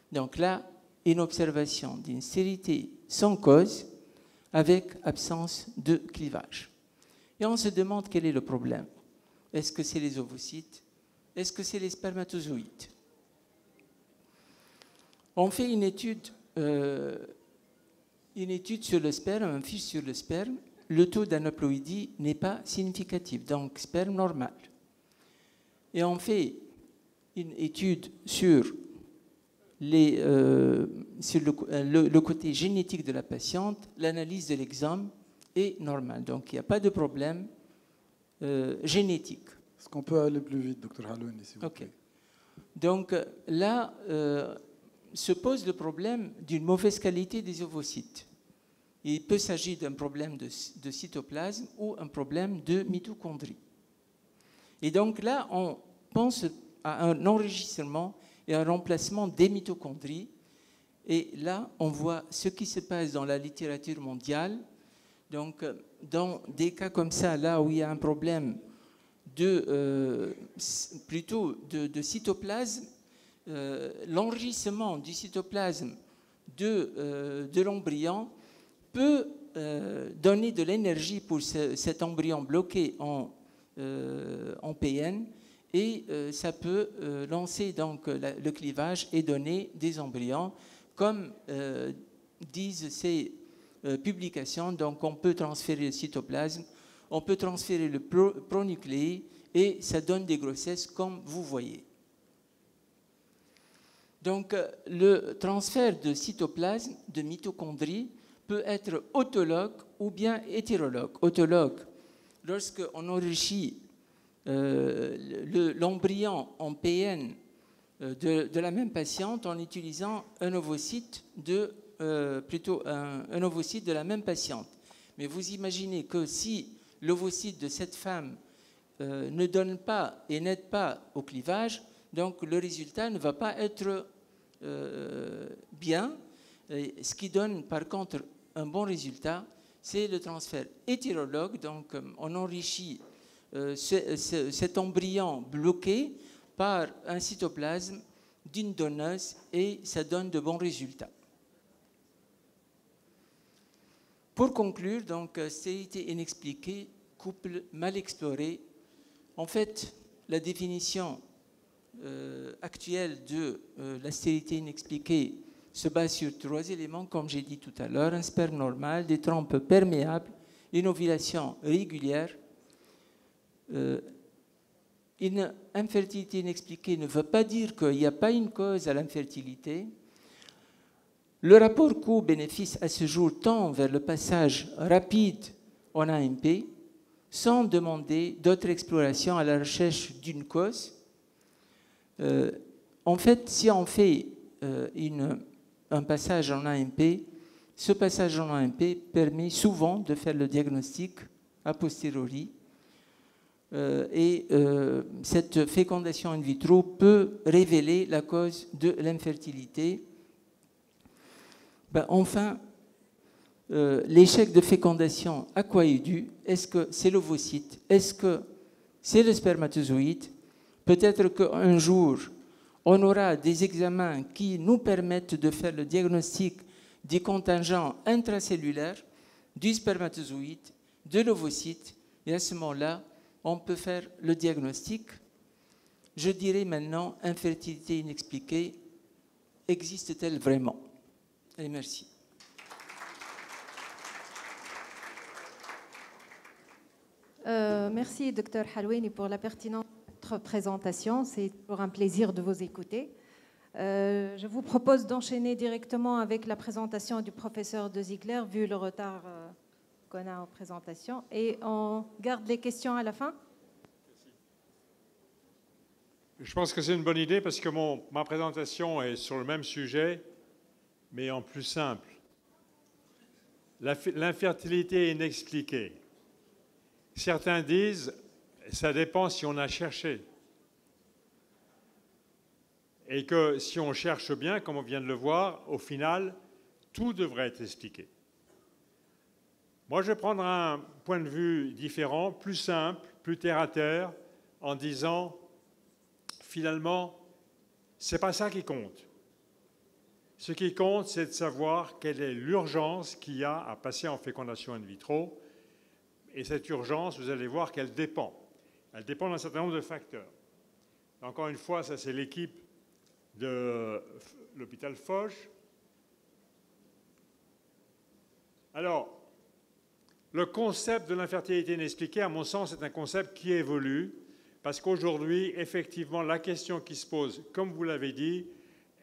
Donc là, une observation d'une stérilité sans cause avec absence de clivage. Et on se demande quel est le problème. Est-ce que c'est les ovocytes? Est-ce que c'est les spermatozoïdes? On fait une étude sur le sperme, un fiche sur le sperme. Le taux d'aneuploïdie n'est pas significatif, donc sperme normal. Et on fait une étude sur le côté génétique de la patiente. L'analyse de l'exome est normale, donc il n'y a pas de problème génétique. Est-ce qu'on peut aller plus vite, Dr Halouni, s'il vous plaît? Donc là, se pose le problème d'une mauvaise qualité des ovocytes. Il peut s'agir d'un problème de cytoplasme ou un problème de mitochondrie. Et donc là, on pense à un enregistrement et un remplacement des mitochondries. Et là, on voit ce qui se passe dans la littérature mondiale. Donc, dans des cas comme ça, là où il y a un problème plutôt de cytoplasme, l'enrichissement du cytoplasme de l'embryon peut donner de l'énergie pour cet embryon bloqué en PN, et ça peut lancer donc le clivage et donner des embryons, comme disent ces publications. Donc on peut transférer le cytoplasme, on peut transférer le pronucléé, et ça donne des grossesses comme vous voyez. Donc le transfert de cytoplasme, de mitochondries, peut être autologue ou bien hétérologue. Autologue, lorsqu'on enrichit l'embryon en PN de la même patiente en utilisant un ovocyte un ovocyte de la même patiente. Mais vous imaginez que si l'ovocyte de cette femme ne donne pas et n'aide pas au clivage, donc le résultat ne va pas être bien. Et ce qui donne par contre un bon résultat, c'est le transfert hétérologue. Donc on enrichit cet embryon bloqué par un cytoplasme d'une donneuse, et ça donne de bons résultats. Pour conclure, donc, stérilité inexpliquée, couple mal exploré. En fait, la définition actuelle de la stérilité inexpliquée se base sur 3 éléments, comme j'ai dit tout à l'heure: un sperme normal, des trompes perméables, une ovulation régulière. Une infertilité inexpliquée ne veut pas dire qu'il n'y a pas une cause à l'infertilité. Le rapport coût-bénéfice à ce jour tend vers le passage rapide en AMP, sans demander d'autres explorations à la recherche d'une cause. En fait, si on fait un passage en AMP, ce passage en AMP permet souvent de faire le diagnostic a posteriori. Cette fécondation in vitro peut révéler la cause de l'infertilité. Enfin, l'échec de fécondation, à quoi est dû? Est-ce que c'est l'ovocyte? Est-ce que c'est le spermatozoïde? Peut-être qu'un jour, on aura des examens qui nous permettent de faire le diagnostic des contingents intracellulaires du spermatozoïde, de l'ovocyte, et à ce moment-là, on peut faire le diagnostic. Je dirais maintenant, infertilité inexpliquée, existe-t-elle vraiment? Et merci. Merci, Dr Halouini, pour la pertinente présentation. C'est toujours un plaisir de vous écouter. Je vous propose d'enchaîner directement avec la présentation du professeur De Ziegler, vu le retard qu'on a en présentation. Et on garde les questions à la fin? Je pense que c'est une bonne idée, parce que ma présentation est sur le même sujet, mais en plus simple. L'infertilité inexpliquée. Certains disent, ça dépend si on a cherché. Et que si on cherche bien, comme on vient de le voir, au final, tout devrait être expliqué. Moi, je vais prendre un point de vue différent, plus simple, plus terre-à-terre, en disant, finalement, ce n'est pas ça qui compte. Ce qui compte, c'est de savoir quelle est l'urgence qu'il y a à passer en fécondation in vitro. Et cette urgence, vous allez voir qu'elle dépend. Elle dépend d'un certain nombre de facteurs. Encore une fois, ça c'est l'équipe de l'hôpital Foch. Alors, le concept de l'infertilité inexpliquée, à mon sens, est un concept qui évolue, parce qu'aujourd'hui, effectivement, la question qui se pose, comme vous l'avez dit,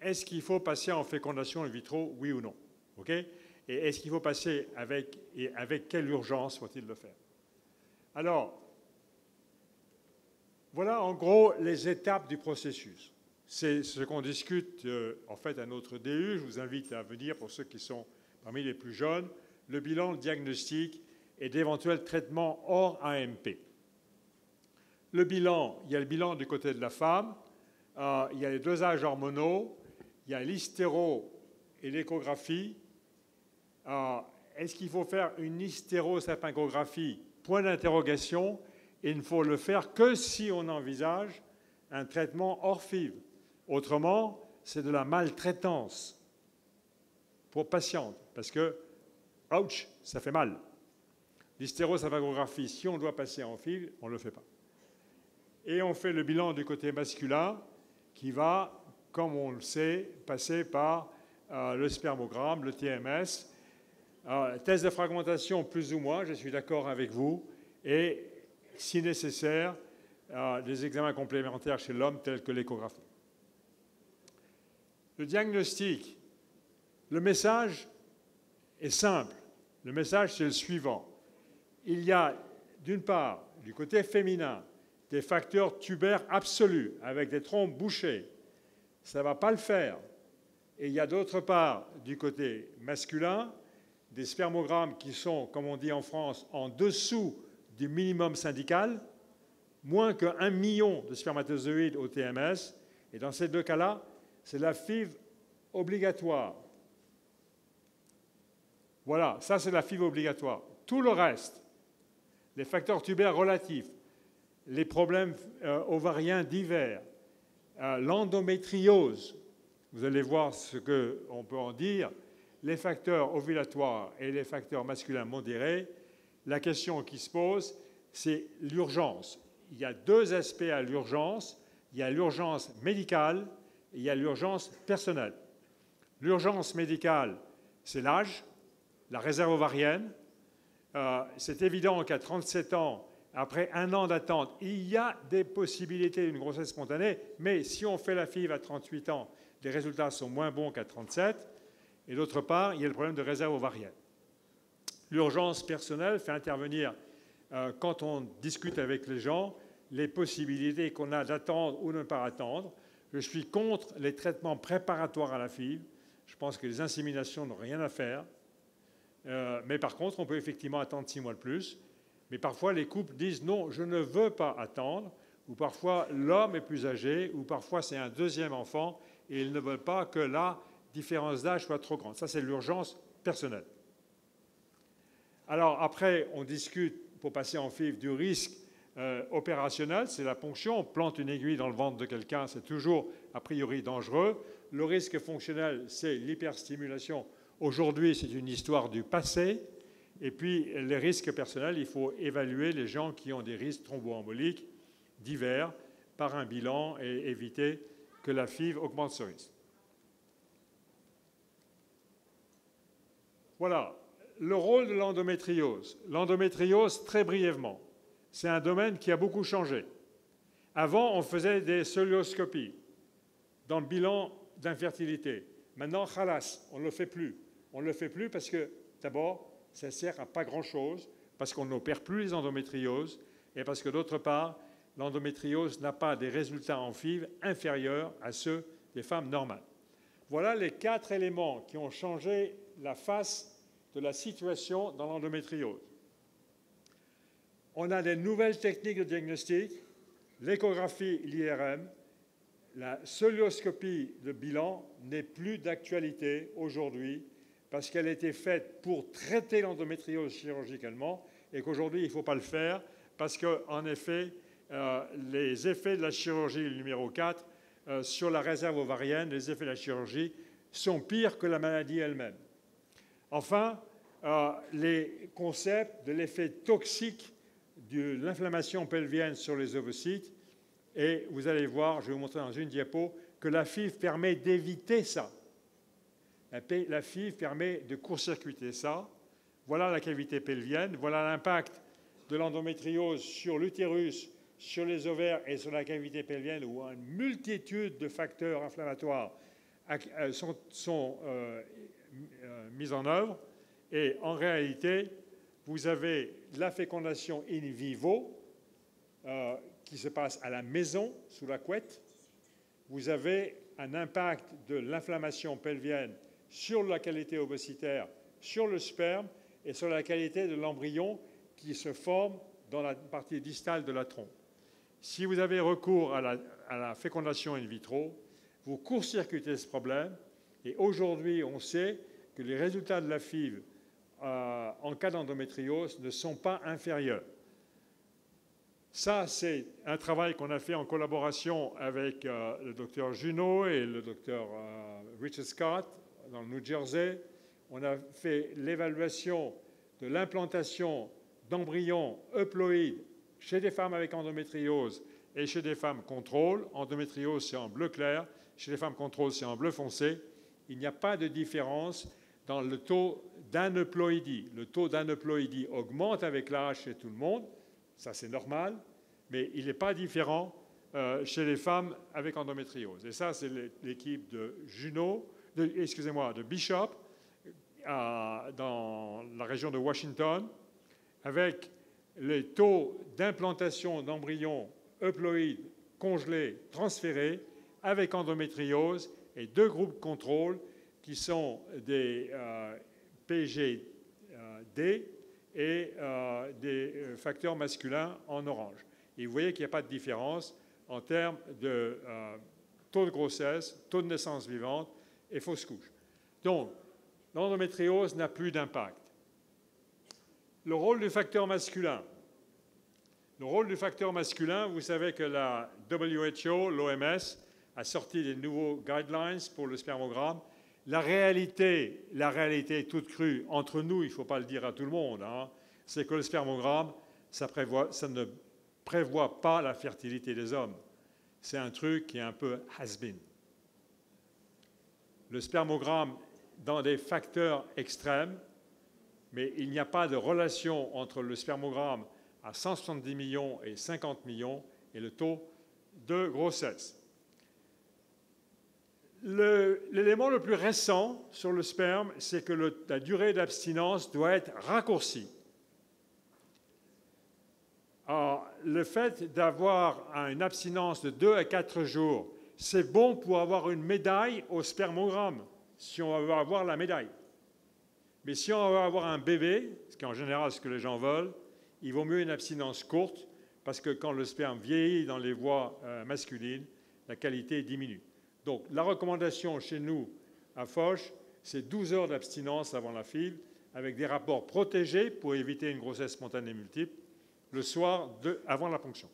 est-ce qu'il faut passer en fécondation in vitro, oui ou non? Okay? Et est-ce qu'il faut passer avec quelle urgence faut-il le faire? Alors, voilà en gros les étapes du processus. C'est ce qu'on discute en fait à notre DU. Je vous invite à venir, pour ceux qui sont parmi les plus jeunes, le bilan, le diagnostic et d'éventuels traitements hors AMP. Le bilan, il y a le bilan du côté de la femme, il y a les dosages hormonaux, il y a l'hystéro et l'échographie. Est-ce qu'il faut faire une hystérosalpingographie? Point d'interrogation. Il ne faut le faire que si on envisage un traitement hors FIV. Autrement, c'est de la maltraitance pour patiente, parce que, ouch, ça fait mal. L'hystérosalpingographie, si on doit passer en FIV, on ne le fait pas. Et on fait le bilan du côté masculin qui va, comme on le sait, passer par le spermogramme, le TMS. Test de fragmentation, plus ou moins, je suis d'accord avec vous, et si nécessaire, des examens complémentaires chez l'homme tels que l'échographie. Le diagnostic, le message est simple. Le message, c'est le suivant. Il y a, d'une part, du côté féminin, des facteurs tubaires absolus, avec des trompes bouchées. Ça ne va pas le faire. Et il y a d'autre part, du côté masculin, des spermogrammes qui sont, comme on dit en France, en dessous du minimum syndical, moins que 1 million de spermatozoïdes au TMS. Et dans ces deux cas-là, c'est la FIV obligatoire. Voilà, ça c'est la FIV obligatoire. Tout le reste, les facteurs tubaires relatifs, les problèmes ovariens divers, l'endométriose, vous allez voir ce qu'on peut en dire, les facteurs ovulatoires et les facteurs masculins modérés, la question qui se pose, c'est l'urgence. Il y a deux aspects à l'urgence. Il y a l'urgence médicale et il y a l'urgence personnelle. L'urgence médicale, c'est l'âge, la réserve ovarienne. C'est évident qu'à 37 ans, après 1 an d'attente, il y a des possibilités d'une grossesse spontanée, mais si on fait la FIV à 38 ans, les résultats sont moins bons qu'à 37. Et d'autre part, il y a le problème de réserve ovarienne. L'urgence personnelle fait intervenir, quand on discute avec les gens, les possibilités qu'on a d'attendre ou de ne pas attendre. Je suis contre les traitements préparatoires à la FIV. Je pense que les inséminations n'ont rien à faire. Mais par contre, on peut effectivement attendre 6 mois de plus. Mais parfois, les couples disent non, je ne veux pas attendre. Ou parfois, l'homme est plus âgé. Ou parfois, c'est un deuxième enfant. Et ils ne veulent pas que la différence d'âge soit trop grande. Ça, c'est l'urgence personnelle. Alors après, on discute, pour passer en FIV, du risque opérationnel. C'est la ponction. On plante une aiguille dans le ventre de quelqu'un. C'est toujours, a priori, dangereux. Le risque fonctionnel, c'est l'hyperstimulation. Aujourd'hui, c'est une histoire du passé. Et puis, les risques personnels, il faut évaluer les gens qui ont des risques thromboemboliques divers par un bilan et éviter que la FIV augmente ce risque. Voilà, le rôle de l'endométriose. L'endométriose, très brièvement, c'est un domaine qui a beaucoup changé. Avant, on faisait des cœlioscopies dans le bilan d'infertilité. Maintenant, khalas, on ne le fait plus. On ne le fait plus parce que, d'abord, ça ne sert à pas grand-chose, parce qu'on n'opère plus les endométrioses, et parce que, d'autre part, l'endométriose n'a pas des résultats en FIV inférieurs à ceux des femmes normales. Voilà les 4 éléments qui ont changé la face de la situation dans l'endométriose. On a des nouvelles techniques de diagnostic, l'échographie, l'IRM. La cœlioscopie de bilan n'est plus d'actualité aujourd'hui parce qu'elle a été faite pour traiter l'endométriose chirurgicalement et qu'aujourd'hui, il ne faut pas le faire parce qu'en effet, les effets de la chirurgie numéro 4 sur la réserve ovarienne, les effets de la chirurgie sont pires que la maladie elle-même. Enfin, les concepts de l'effet toxique de l'inflammation pelvienne sur les ovocytes, et vous allez voir, je vais vous montrer dans une diapo, que la FIV permet d'éviter ça. La FIV permet de court-circuiter ça. Voilà la cavité pelvienne, voilà l'impact de l'endométriose sur l'utérus, sur les ovaires et sur la cavité pelvienne, où une multitude de facteurs inflammatoires sont mis en œuvre. Et en réalité, vous avez la fécondation in vivo qui se passe à la maison, sous la couette. Vous avez un impact de l'inflammation pelvienne sur la qualité ovocytaire, sur le sperme et sur la qualité de l'embryon qui se forme dans la partie distale de la trompe. Si vous avez recours à la fécondation in vitro, vous court-circuitez ce problème. Et aujourd'hui, on sait que les résultats de la FIV en cas d'endométriose ne sont pas inférieurs. Ça, c'est un travail qu'on a fait en collaboration avec le docteur Junot et le docteur Richard Scott dans le New Jersey. On a fait l'évaluation de l'implantation d'embryons euploïdes chez des femmes avec endométriose et chez des femmes contrôle. Endométriose, c'est en bleu clair. Chez les femmes contrôle, c'est en bleu foncé. Il n'y a pas de différence dans le taux d'aneuploïdie. Le taux d'aneuploïdie augmente avec l'âge chez tout le monde. Ça, c'est normal, mais il n'est pas différent chez les femmes avec endométriose. Et ça, c'est l'équipe de de Bishop, dans la région de Washington, avec les taux d'implantation d'embryons euploïdes congelés, transférés, avec endométriose, et 2 groupes contrôle qui sont des PGD et des facteurs masculins en orange. Et vous voyez qu'il n'y a pas de différence en termes de taux de grossesse, taux de naissance vivante et fausse couche. Donc, l'endométriose n'a plus d'impact. Le rôle du facteur masculin. Le rôle du facteur masculin, vous savez que la WHO, l'OMS, a sorti des nouveaux guidelines pour le spermogramme. La réalité toute crue, entre nous, il ne faut pas le dire à tout le monde, hein, c'est que le spermogramme, ça ne prévoit pas la fertilité des hommes. C'est un truc qui est un peu has-been. Le spermogramme, dans des facteurs extrêmes, mais il n'y a pas de relation entre le spermogramme à 170 millions et 50 millions et le taux de grossesse. L'élément le plus récent sur le sperme, c'est que la durée d'abstinence doit être raccourcie. Alors, le fait d'avoir une abstinence de 2 à 4 jours, c'est bon pour avoir une médaille au spermogramme, si on veut avoir la médaille. Mais si on veut avoir un bébé, ce qui est en général ce que les gens veulent, il vaut mieux une abstinence courte, parce que quand le sperme vieillit dans les voies masculines, la qualité diminue. Donc, la recommandation chez nous, à Foch, c'est 12 heures d'abstinence avant la FIV, avec des rapports protégés pour éviter une grossesse spontanée multiple, le soir avant la ponction.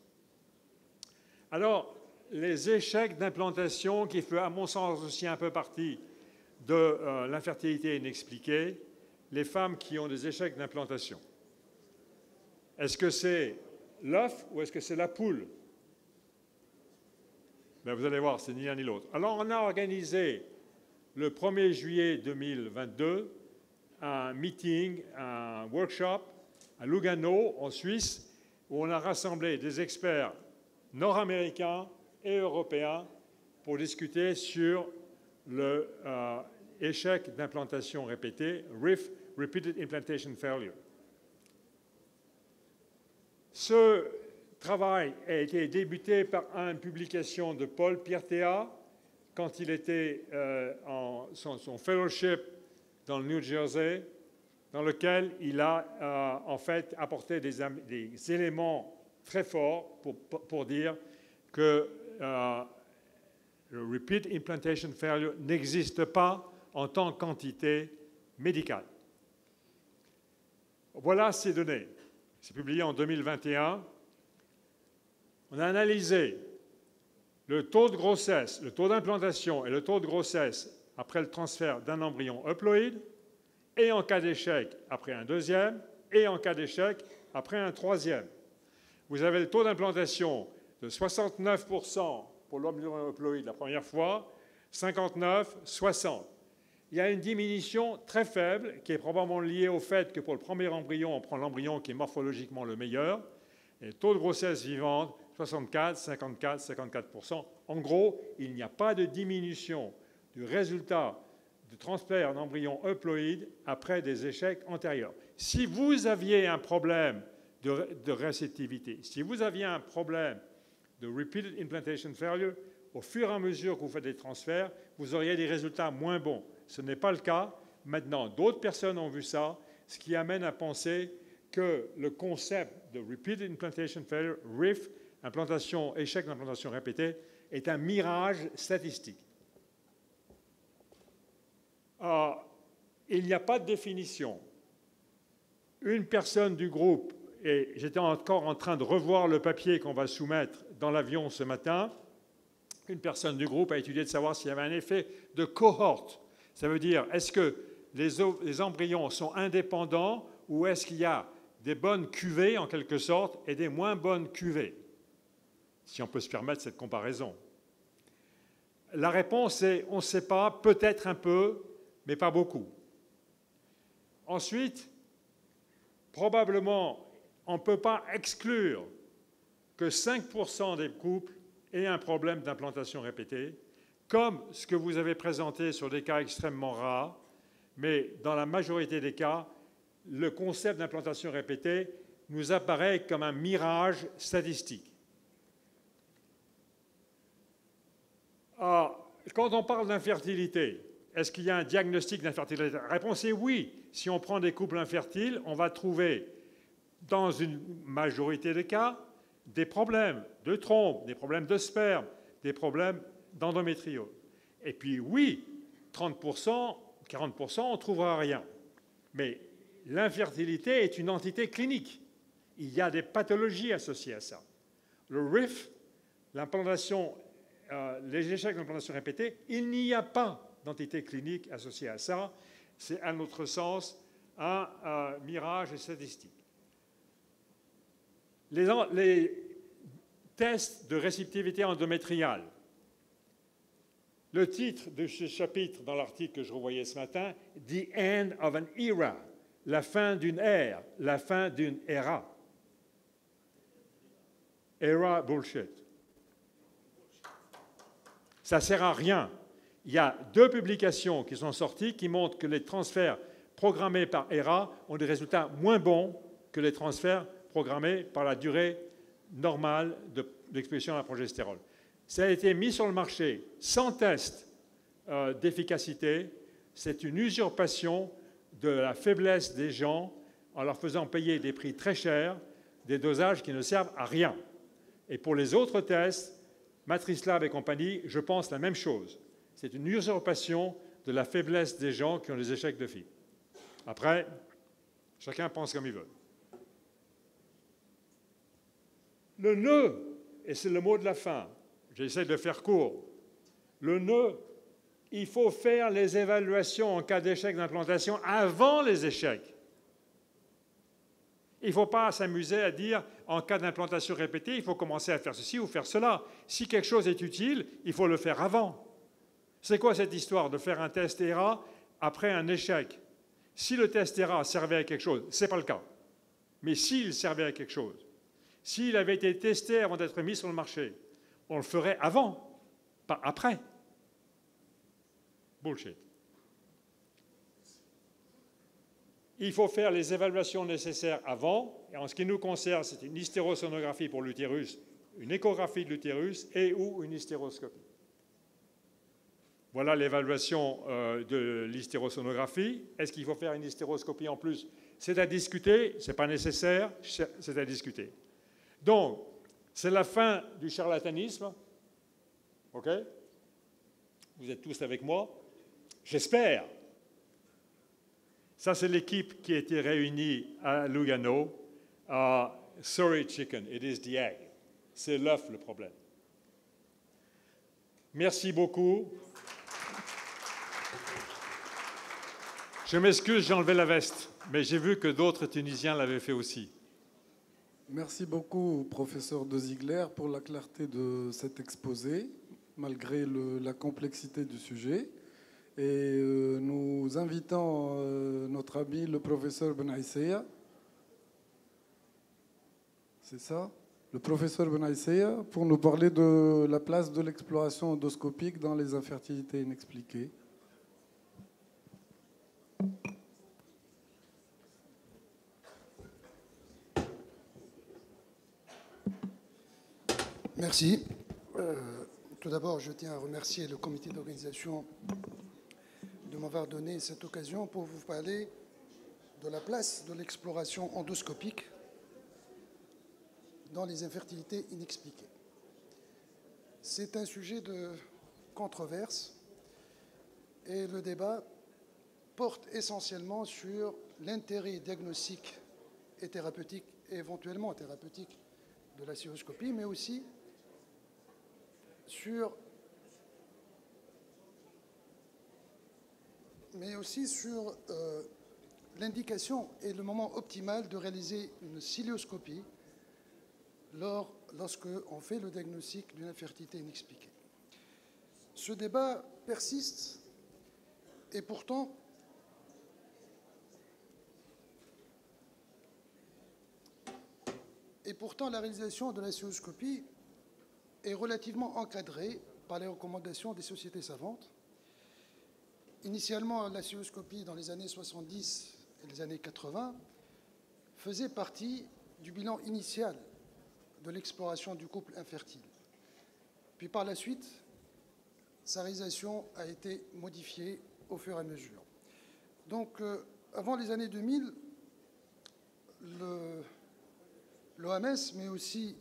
Alors, les échecs d'implantation, qui font à mon sens aussi un peu partie de l'infertilité inexpliquée, les femmes qui ont des échecs d'implantation. Est-ce que c'est l'œuf ou est-ce que c'est la poule? Ben, vous allez voir, c'est ni l'un ni l'autre. Alors, on a organisé le 1er juillet 2022 un meeting, un workshop à Lugano, en Suisse, où on a rassemblé des experts nord-américains et européens pour discuter sur l'échec d'implantation répétée, RIF, Repeated Implantation Failure. Ce travail a été débuté par une publication de Paul Piertea quand il était en son fellowship dans le New Jersey, dans lequel il a en fait apporté des éléments très forts pour dire que le repeat implantation failure n'existe pas en tant que quantité médicale. Voilà ces données. C'est publié en 2021. On a analysé le taux de grossesse, le taux d'implantation et le taux de grossesse après le transfert d'un embryon euploïde, et en cas d'échec après un deuxième, et en cas d'échec après un troisième. Vous avez le taux d'implantation de 69% pour l'embryon euploïde la première fois, 59, 60. Il y a une diminution très faible qui est probablement liée au fait que pour le premier embryon, on prend l'embryon qui est morphologiquement le meilleur, et le taux de grossesse vivante, 64, 54, 54%. En gros, il n'y a pas de diminution du résultat de transfert d'embryon euploïde après des échecs antérieurs. Si vous aviez un problème de réceptivité, si vous aviez un problème de repeated implantation failure, au fur et à mesure que vous faites des transferts, vous auriez des résultats moins bons. Ce n'est pas le cas. Maintenant, d'autres personnes ont vu ça, ce qui amène à penser que le concept de repeated implantation failure, RIF, échec d'implantation répétée est un mirage statistique. Il n'y a pas de définition. Une personne du groupe, et j'étais encore en train de revoir le papier qu'on va soumettre dans l'avion ce matin, une personne du groupe a étudié de savoir s'il y avait un effet de cohorte. Ça veut dire, est-ce que les embryons sont indépendants ou est-ce qu'il y a des bonnes cuvées, en quelque sorte, et des moins bonnes cuvées, si on peut se permettre cette comparaison. La réponse est, on ne sait pas, peut-être un peu, mais pas beaucoup. Ensuite, probablement, on ne peut pas exclure que 5% des couples aient un problème d'implantation répétée, comme ce que vous avez présenté sur des cas extrêmement rares, mais dans la majorité des cas, le concept d'implantation répétée nous apparaît comme un mirage statistique. Quand on parle d'infertilité, est-ce qu'il y a un diagnostic d'infertilité? La réponse est oui. Si on prend des couples infertiles, on va trouver, dans une majorité des cas, des problèmes de trompe, des problèmes de sperme, des problèmes d'endométriose. Et puis oui, 30%, 40%, on ne trouvera rien. Mais l'infertilité est une entité clinique. Il y a des pathologies associées à ça. Le RIF, l'implantation, les échecs d'implantation répétée, il n'y a pas d'entité clinique associée à ça. C'est, à notre sens, un mirage statistique. Les tests de réceptivité endométriale. Le titre de ce chapitre dans l'article que je revoyais ce matin, « The End of an Era », la fin d'une ère, la fin d'une era. Era bullshit. Ça ne sert à rien. Il y a 2 publications qui sont sorties qui montrent que les transferts programmés par ERA ont des résultats moins bons que les transferts programmés par la durée normale d'exposition à la progestérone. Ça a été mis sur le marché sans test d'efficacité. C'est une usurpation de la faiblesse des gens en leur faisant payer des prix très chers, des dosages qui ne servent à rien. Et pour les autres tests, MatriceLab et compagnie, je pense la même chose. C'est une usurpation de la faiblesse des gens qui ont des échecs de FIV. Après, chacun pense comme il veut. Le nœud, et c'est le mot de la fin, j'essaie de faire court, le nœud, il faut faire les évaluations en cas d'échec d'implantation avant les échecs. Il ne faut pas s'amuser à dire, en cas d'implantation répétée, il faut commencer à faire ceci ou faire cela. Si quelque chose est utile, il faut le faire avant. C'est quoi cette histoire de faire un test ERA après un échec? Si le test ERA servait à quelque chose, ce n'est pas le cas. Mais s'il servait à quelque chose, s'il avait été testé avant d'être mis sur le marché, on le ferait avant, pas après. Bullshit. Il faut faire les évaluations nécessaires avant, et en ce qui nous concerne, c'est une hystérosonographie pour l'utérus, une échographie de l'utérus et ou une hystéroscopie. Voilà l'évaluation de l'hystérosonographie. Est-ce qu'il faut faire une hystéroscopie en plus? C'est à discuter, ce n'est pas nécessaire, c'est à discuter. Donc, c'est la fin du charlatanisme. OK? Vous êtes tous avec moi? J'espère. Ça, c'est l'équipe qui a été réunie à Lugano. Sorry, chicken, it is the egg. C'est l'œuf le problème. Merci beaucoup. Je m'excuse, j'ai enlevé la veste, mais j'ai vu que d'autres Tunisiens l'avaient fait aussi. Merci beaucoup, professeur De Ziegler, pour la clarté de cet exposé, malgré la complexité du sujet. Et nous invitons notre ami, le professeur Benaïsseya. C'est ça? Le professeur Benaïsseya, pour nous parler de la place de l'exploration endoscopique dans les infertilités inexpliquées. Merci. Tout d'abord, je tiens à remercier le comité d'organisation de m'avoir donné cette occasion pour vous parler de la place de l'exploration endoscopique dans les infertilités inexpliquées. C'est un sujet de controverse et le débat porte essentiellement sur l'intérêt diagnostique et thérapeutique, et éventuellement thérapeutique, de la cystoscopie, mais aussi sur l'indication et le moment optimal de réaliser une cilioscopie lorsque on fait le diagnostic d'une infertilité inexpliquée. Ce débat persiste et pourtant la réalisation de la cilioscopie est relativement encadrée par les recommandations des sociétés savantes. Initialement, la cilioscopie dans les années 70 et les années 80 faisait partie du bilan initial de l'exploration du couple infertile. Puis par la suite, sa réalisation a été modifiée au fur et à mesure. Donc, avant les années 2000, l'OMS, mais aussi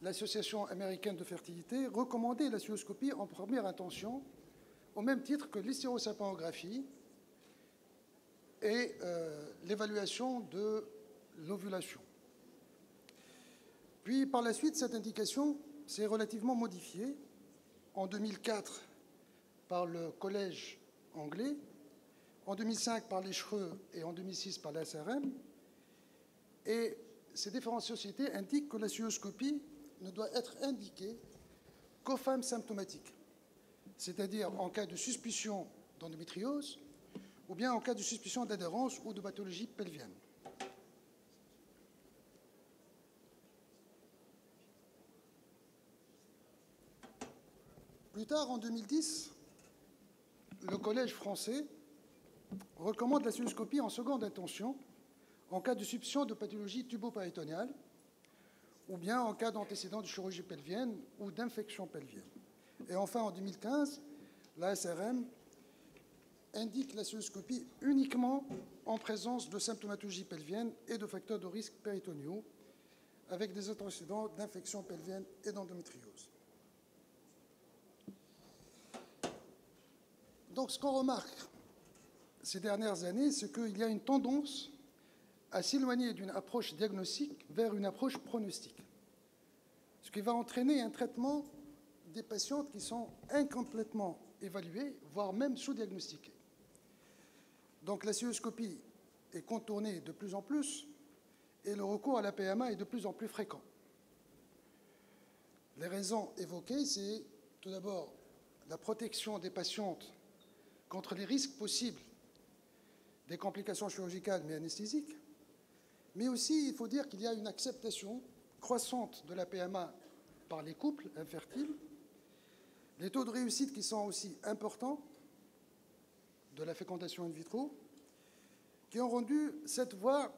l'Association américaine de fertilité, recommandait la cilioscopie en première intention, au même titre que l'hystérosapanographie et l'évaluation de l'ovulation. Puis, par la suite, cette indication s'est relativement modifiée en 2004 par le Collège anglais, en 2005 par l'ESHRE et en 2006 par la SRM. Et ces différentes sociétés indiquent que la cilioscopie ne doit être indiquée qu'aux femmes symptomatiques, c'est-à-dire en cas de suspicion d'endométriose ou bien en cas de suspicion d'adhérence ou de pathologie pelvienne. Plus tard, en 2010, le Collège français recommande la cilioscopie en seconde intention en cas de suspicion de pathologie tubo-péritonéale ou bien en cas d'antécédent de chirurgie pelvienne ou d'infection pelvienne. Et enfin, en 2015, la SRM indique la cilioscopie uniquement en présence de symptomatologie pelvienne et de facteurs de risque péritonéaux avec des antécédents d'infection pelvienne et d'endométriose. Donc, ce qu'on remarque ces dernières années, c'est qu'il y a une tendance à s'éloigner d'une approche diagnostique vers une approche pronostique, ce qui va entraîner un traitement des patientes qui sont incomplètement évaluées, voire même sous-diagnostiquées. Donc la cilioscopie est contournée de plus en plus et le recours à la PMA est de plus en plus fréquent. Les raisons évoquées, c'est tout d'abord la protection des patientes contre les risques possibles des complications chirurgicales mais anesthésiques, mais aussi il faut dire qu'il y a une acceptation croissante de la PMA par les couples infertiles, les taux de réussite qui sont aussi importants de la fécondation in vitro, qui ont rendu cette voie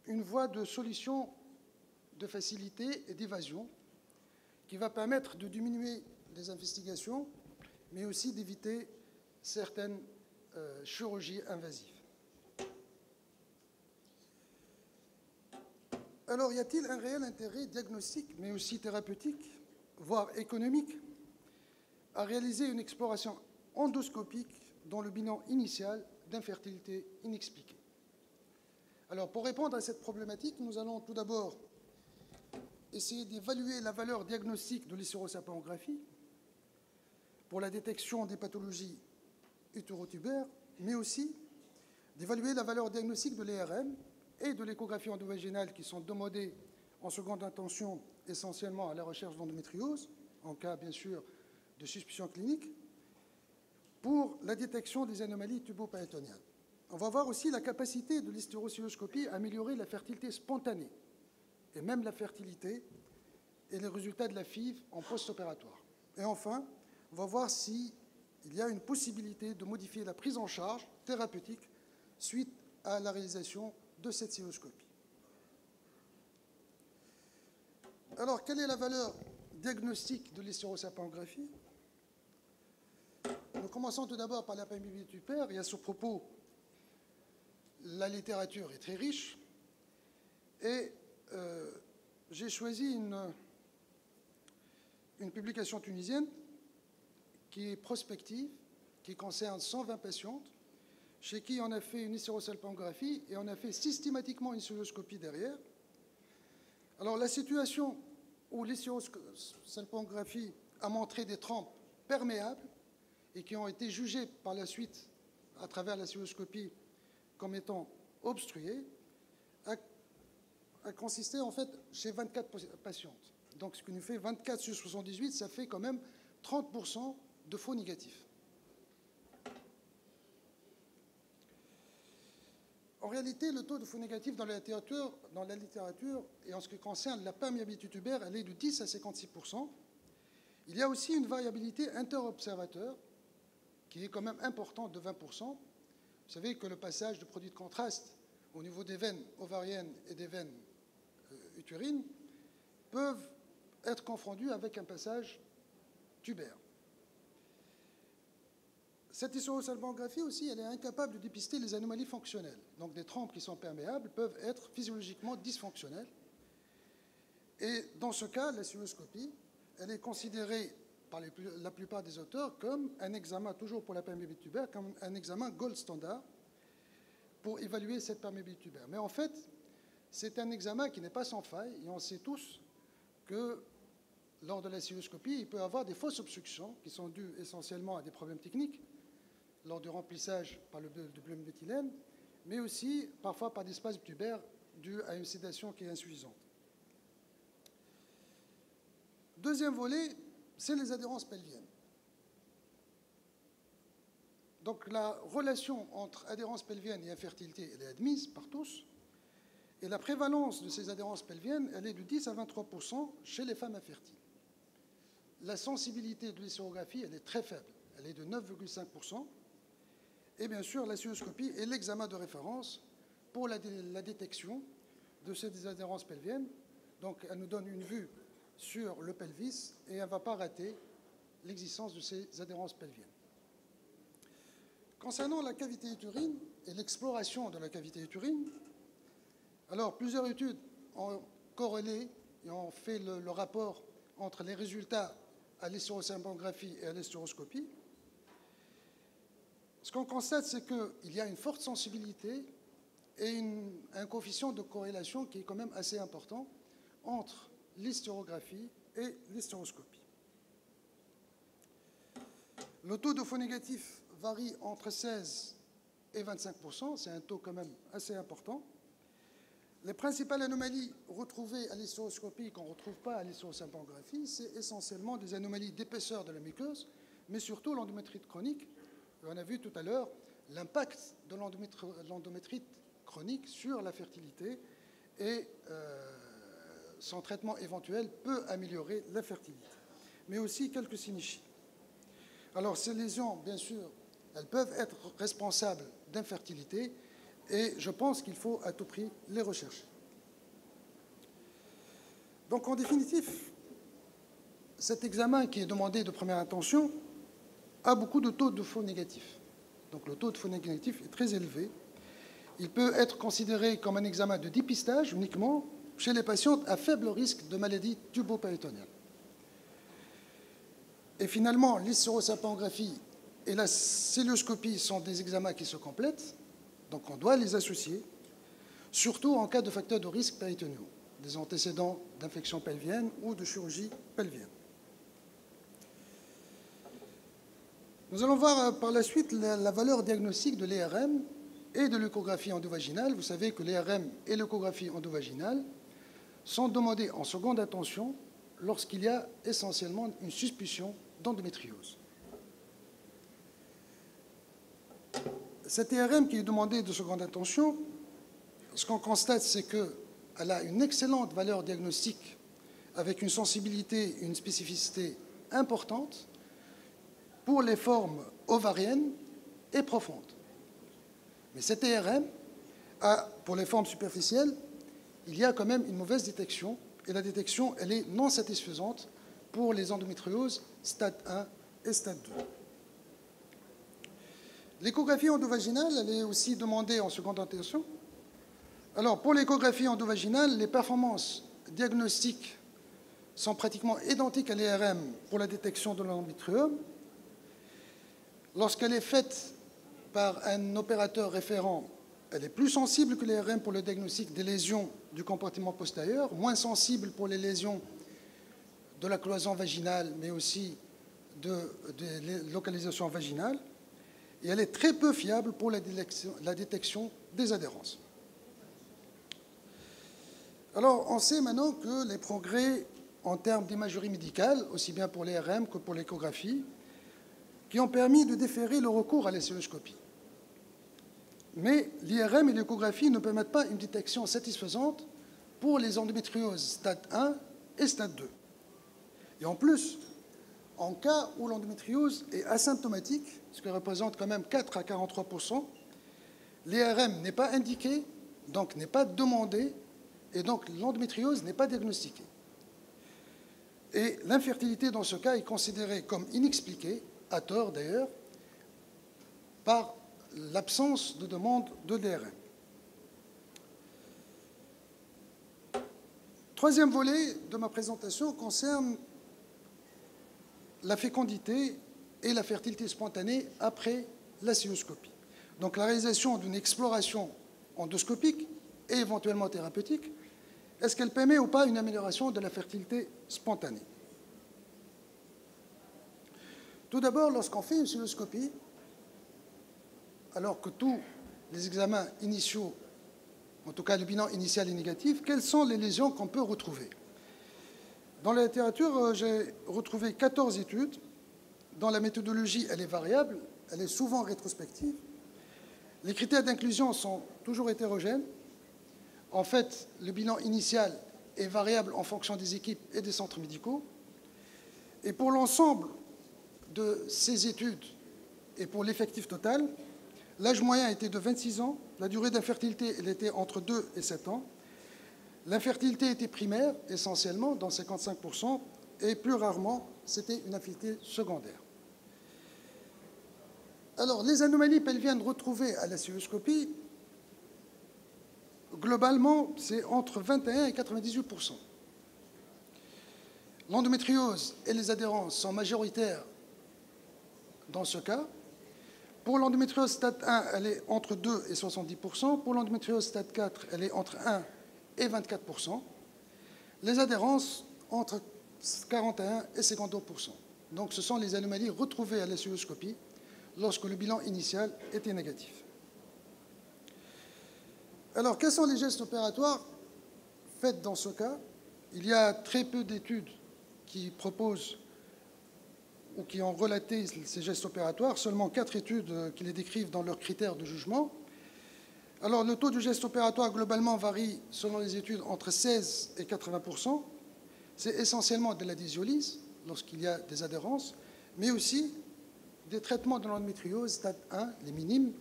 une voie de solution de facilité et d'évasion qui va permettre de diminuer les investigations, mais aussi d'éviter certaines chirurgies invasives. Alors, y a-t-il un réel intérêt diagnostique, mais aussi thérapeutique, voire économique, à réaliser une exploration endoscopique dans le bilan initial d'infertilité inexpliquée? Alors, pour répondre à cette problématique, nous allons tout d'abord essayer d'évaluer la valeur diagnostique de l'hystérosapanographie pour la détection des pathologies utérotubaires, mais aussi d'évaluer la valeur diagnostique de l'ERM et de l'échographie endovaginale qui sont demandées en seconde intention essentiellement à la recherche d'endométriose, en cas bien sûr de suspicion clinique, pour la détection des anomalies tubo-péritonéales. On va voir aussi la capacité de l'hystérocilioscopie à améliorer la fertilité spontanée et même la fertilité et les résultats de la FIV en post-opératoire. Et enfin, on va voir s'il y a une possibilité de modifier la prise en charge thérapeutique suite à la réalisation de cette cilioscopie. Alors, quelle est la valeur diagnostique de l'hystérosapanographie? Nous commençons tout d'abord par la perméabilité tubaire, et à ce propos, la littérature est très riche, et j'ai choisi une publication tunisienne qui est prospective, qui concerne 120 patientes, chez qui on a fait une hystérosalpingographie et on a fait systématiquement une cystoscopie derrière. Alors la situation où l'hystérosalpingographie a montré des trompes perméables et qui ont été jugées par la suite à travers la cystoscopie comme étant obstruées, a consisté en fait chez 24 patientes. Donc ce qui nous fait 24 sur 78, ça fait quand même 30% de faux négatifs. En réalité, le taux de faux négatifs dans la littérature et en ce qui concerne la perméabilité tubaire, elle est de 10 à 56%. Il y a aussi une variabilité interobservateur qui est quand même importante de 20%. Vous savez que le passage de produits de contraste au niveau des veines ovariennes et des veines utérines peuvent être confondus avec un passage tubaire. Cette hystérosalpingographie aussi, elle est incapable de dépister les anomalies fonctionnelles. Donc des trompes qui sont perméables peuvent être physiologiquement dysfonctionnelles. Et dans ce cas, la cystoscopie, elle est considérée par la plupart des auteurs comme un examen, toujours pour la perméabilité tubaire, comme un examen gold standard pour évaluer cette perméabilité tubaire. Mais en fait, c'est un examen qui n'est pas sans faille, et on sait tous que lors de la cystoscopie, il peut y avoir des fausses obstructions qui sont dues essentiellement à des problèmes techniques, lors du remplissage par le méthylène, mais aussi parfois par des spasmes tubaires dus à une sédation qui est insuffisante. Deuxième volet, c'est les adhérences pelviennes. Donc la relation entre adhérence pelvienne et infertilité, elle est admise par tous, et la prévalence de ces adhérences pelviennes, elle est de 10 à 23% chez les femmes infertiles. La sensibilité de l'hystérographie, elle est très faible, elle est de 9,5%. Et bien sûr, la cystoscopie est l'examen de référence pour la détection de ces adhérences pelviennes. Donc, elle nous donne une vue sur le pelvis et elle ne va pas rater l'existence de ces adhérences pelviennes. Concernant la cavité utérine et l'exploration de la cavité utérine, alors plusieurs études ont corrélé et ont fait le rapport entre les résultats à l'hystérosalpingographie et à l'hystéroscopie. Ce qu'on constate, c'est qu'il y a une forte sensibilité et un coefficient de corrélation qui est quand même assez important entre l'hystérographie et l'hystéroscopie. Le taux de faux négatifs varie entre 16 et 25%, c'est un taux quand même assez important. Les principales anomalies retrouvées à l'hystéroscopie qu'on ne retrouve pas à l'hystérosalpingographie, c'est essentiellement des anomalies d'épaisseur de la muqueuse, mais surtout l'endométrite chronique. Et on a vu tout à l'heure l'impact de l'endométrite chronique sur la fertilité et son traitement éventuel peut améliorer la fertilité, mais aussi quelques synéchies. Alors ces lésions, bien sûr, elles peuvent être responsables d'infertilité et je pense qu'il faut à tout prix les rechercher. Donc en définitive, cet examen qui est demandé de première intention a beaucoup de taux de faux négatifs. Donc le taux de faux négatifs est très élevé. Il peut être considéré comme un examen de dépistage uniquement chez les patientes à faible risque de maladie tubo-péritonéale. Et finalement, l'hystérosalpingographie et la célioscopie sont des examens qui se complètent, donc on doit les associer, surtout en cas de facteurs de risque péritonéaux, des antécédents d'infection pelvienne ou de chirurgie pelvienne. Nous allons voir par la suite la valeur diagnostique de l'ERM et de l'échographie endovaginale. Vous savez que l'ERM et l'échographie endovaginale sont demandées en seconde intention lorsqu'il y a essentiellement une suspicion d'endométriose. Cette ERM qui est demandée de seconde intention, ce qu'on constate, c'est qu'elle a une excellente valeur diagnostique avec une sensibilité et une spécificité importante pour les formes ovariennes et profondes. Mais cette ERM, pour les formes superficielles, il y a quand même une mauvaise détection, et la détection, elle est non satisfaisante pour les endométrioses stade 1 et stade 2. L'échographie endovaginale, elle est aussi demandée en seconde intention Alors, pour l'échographie endovaginale, les performances diagnostiques sont pratiquement identiques à l'IRM pour la détection de l'endométriome. Lorsqu'elle est faite par un opérateur référent, elle est plus sensible que l'IRM pour le diagnostic des lésions du compartiment postérieur, moins sensible pour les lésions de la cloison vaginale, mais aussi de localisation vaginale. Et elle est très peu fiable pour la détection des adhérences. Alors, on sait maintenant que les progrès en termes d'imagerie médicale, aussi bien pour l'IRM que pour l'échographie, qui ont permis de déférer le recours à la cystoscopie. Mais l'IRM et l'échographie ne permettent pas une détection satisfaisante pour les endométrioses stade 1 et stade 2. Et en plus, en cas où l'endométriose est asymptomatique, ce qui représente quand même 4 à 43%, l'IRM n'est pas indiqué, donc n'est pas demandé, et donc l'endométriose n'est pas diagnostiquée. Et l'infertilité dans ce cas est considérée comme inexpliquée, à tort d'ailleurs, par l'absence de demande de l'IRM. Troisième volet de ma présentation concerne la fécondité et la fertilité spontanée après la cystoscopie. Donc la réalisation d'une exploration endoscopique et éventuellement thérapeutique, est-ce qu'elle permet ou pas une amélioration de la fertilité spontanée? Tout d'abord, lorsqu'on fait une cystoscopie, alors que tous les examens initiaux, en tout cas le bilan initial est négatif, quelles sont les lésions qu'on peut retrouver? Dans la littérature, j'ai retrouvé 14 études. Dans la méthodologie, elle est variable, elle est souvent rétrospective. Les critères d'inclusion sont toujours hétérogènes. En fait, le bilan initial est variable en fonction des équipes et des centres médicaux. Et pour l'ensemble de ces études et pour l'effectif total, l'âge moyen était de 26 ans, la durée d'infertilité elle était entre 2 et 7 ans. L'infertilité était primaire, essentiellement, dans 55%, et plus rarement, c'était une infertilité secondaire. Alors, les anomalies pelviennes retrouvées à la cystoscopie, globalement, c'est entre 21 et 98%. L'endométriose et les adhérences sont majoritaires dans ce cas. Pour l'endométriose stade 1, elle est entre 2 et 70%. Pour l'endométriose stade 4, elle est entre 1 et 24%. Les adhérences, entre 41 et 52%. Donc, ce sont les anomalies retrouvées à la cystoscopie lorsque le bilan initial était négatif. Alors, quels sont les gestes opératoires faits dans ce cas? Il y a très peu d'études qui proposent ou qui ont relaté ces gestes opératoires, seulement 4 études qui les décrivent dans leurs critères de jugement. Alors, le taux de geste opératoire globalement varie, selon les études, entre 16 et 80%. C'est essentiellement de la dysiolyse, lorsqu'il y a des adhérences, mais aussi des traitements de l'endométriose stade 1, les minimes,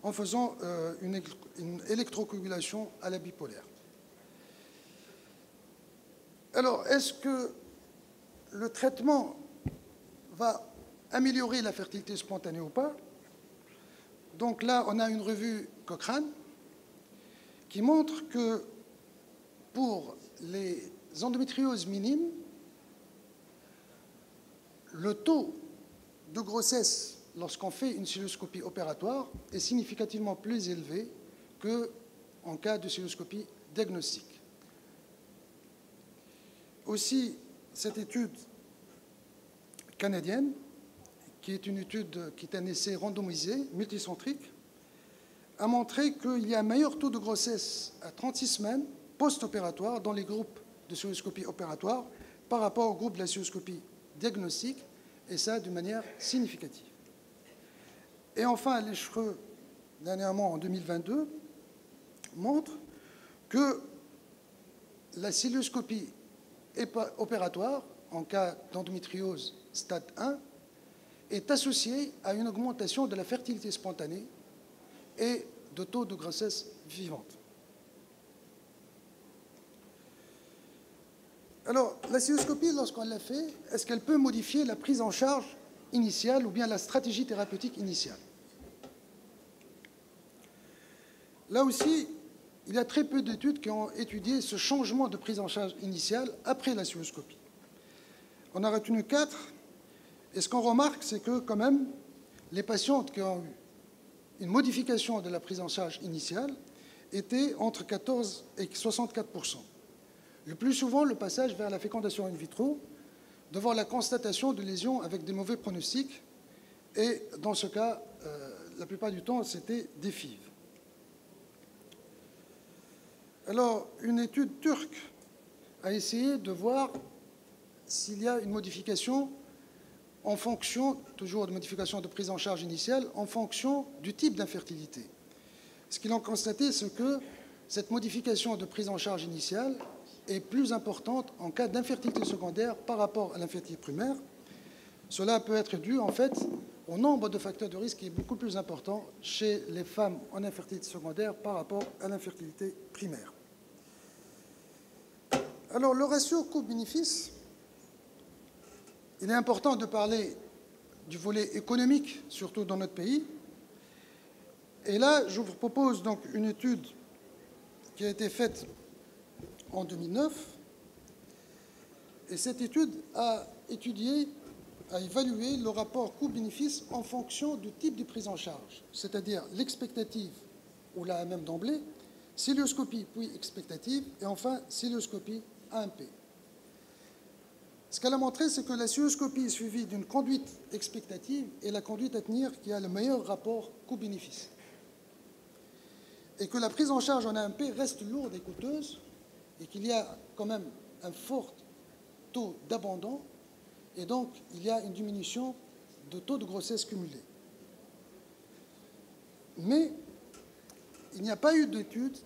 en faisant une électrocoagulation à la bipolaire. Alors, est-ce que le traitement va améliorer la fertilité spontanée ou pas? Donc là, on a une revue Cochrane qui montre que pour les endométrioses minimes, le taux de grossesse lorsqu'on fait une cystoscopie opératoire est significativement plus élevé qu'en cas de cystoscopie diagnostique. Aussi, cette étude canadienne, qui est une étude qui est un essai randomisé, multicentrique, a montré qu'il y a un meilleur taux de grossesse à 36 semaines post-opératoire dans les groupes de cystoscopie opératoire par rapport au groupe de la cystoscopie diagnostique, et ça de manière significative. Et enfin, l'ECHRE, dernièrement en 2022, montre que la cystoscopie opératoire, en cas d'endométriose stade 1, est associée à une augmentation de la fertilité spontanée et de taux de grossesse vivante. Alors, la cystoscopie, lorsqu'on l'a fait, est-ce qu'elle peut modifier la prise en charge initiale ou bien la stratégie thérapeutique initiale? Là aussi, il y a très peu d'études qui ont étudié ce changement de prise en charge initiale après la cystoscopie. On a retenu 4, et ce qu'on remarque, c'est que quand même, les patientes qui ont eu une modification de la prise en charge initiale étaient entre 14 et 64%. Le plus souvent, le passage vers la fécondation in vitro, devant la constatation de lésions avec des mauvais pronostics, et dans ce cas, la plupart du temps, c'était des FIV. Alors, une étude turque a essayé de voir s'il y a une modification en fonction, toujours de modification de prise en charge initiale, en fonction du type d'infertilité. Ce qu'ils ont constaté, c'est que cette modification de prise en charge initiale est plus importante en cas d'infertilité secondaire par rapport à l'infertilité primaire. Cela peut être dû, en fait, au nombre de facteurs de risque qui est beaucoup plus important chez les femmes en infertilité secondaire par rapport à l'infertilité primaire. Alors, le ratio coût-bénéfice, il est important de parler du volet économique, surtout dans notre pays. Et là, je vous propose donc une étude qui a été faite en 2009. Et cette étude a évalué le rapport coût-bénéfice en fonction du type de prise en charge, c'est-à-dire l'expectative, ou là même d'emblée, cilioscopie puis expectative, et enfin cilioscopie AMP. Ce qu'elle a montré, c'est que la cilioscopie suivie d'une conduite expectative est la conduite à tenir qui a le meilleur rapport coût-bénéfice. Et que la prise en charge en AMP reste lourde et coûteuse, et qu'il y a quand même un fort taux d'abandon, et donc il y a une diminution de taux de grossesse cumulé. Mais il n'y a pas eu d'étude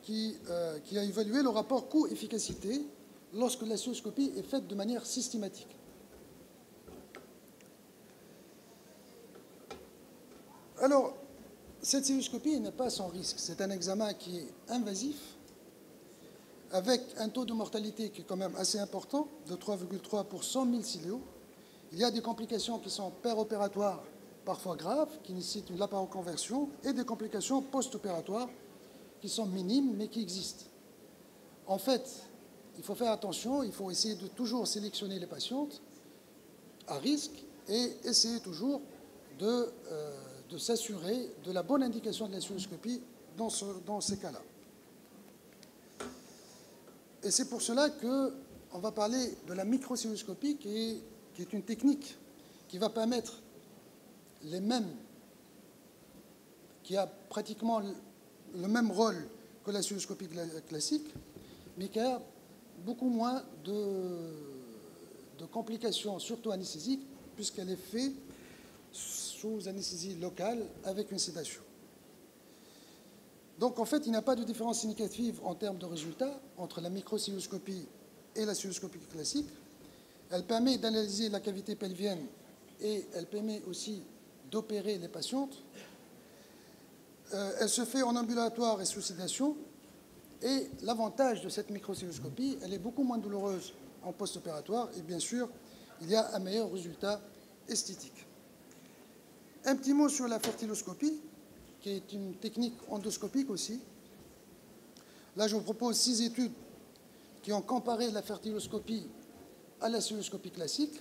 qui a évalué le rapport coût-efficacité lorsque la cystoscopie est faite de manière systématique. Alors, cette cystoscopie n'est pas sans risque. C'est un examen qui est invasif, avec un taux de mortalité qui est quand même assez important, de 3,3 pour 100 000 cilios. Il y a des complications qui sont péropératoires, parfois graves, qui nécessitent une laparoconversion, et des complications post-opératoires qui sont minimes, mais qui existent. En fait, il faut faire attention, il faut essayer de toujours sélectionner les patientes à risque et essayer toujours de s'assurer de la bonne indication de la cystoscopie dans ces cas-là. Et c'est pour cela qu'on va parler de la microcystoscopie qui est une technique qui va permettre qui a pratiquement le même rôle que la cystoscopie classique, mais qui a beaucoup moins de complications, surtout anesthésiques, puisqu'elle est faite sous anesthésie locale avec une sédation. Donc, en fait, il n'y a pas de différence significative en termes de résultats entre la microcystoscopie et la cystoscopie classique. Elle permet d'analyser la cavité pelvienne et elle permet aussi d'opérer les patientes. Elle se fait en ambulatoire et sous sédation. Et l'avantage de cette microcystoscopie, elle est beaucoup moins douloureuse en post-opératoire et bien sûr, il y a un meilleur résultat esthétique. Un petit mot sur la fertiloscopie, qui est une technique endoscopique aussi. Là, je vous propose 6 études qui ont comparé la fertiloscopie à la cystoscopie classique.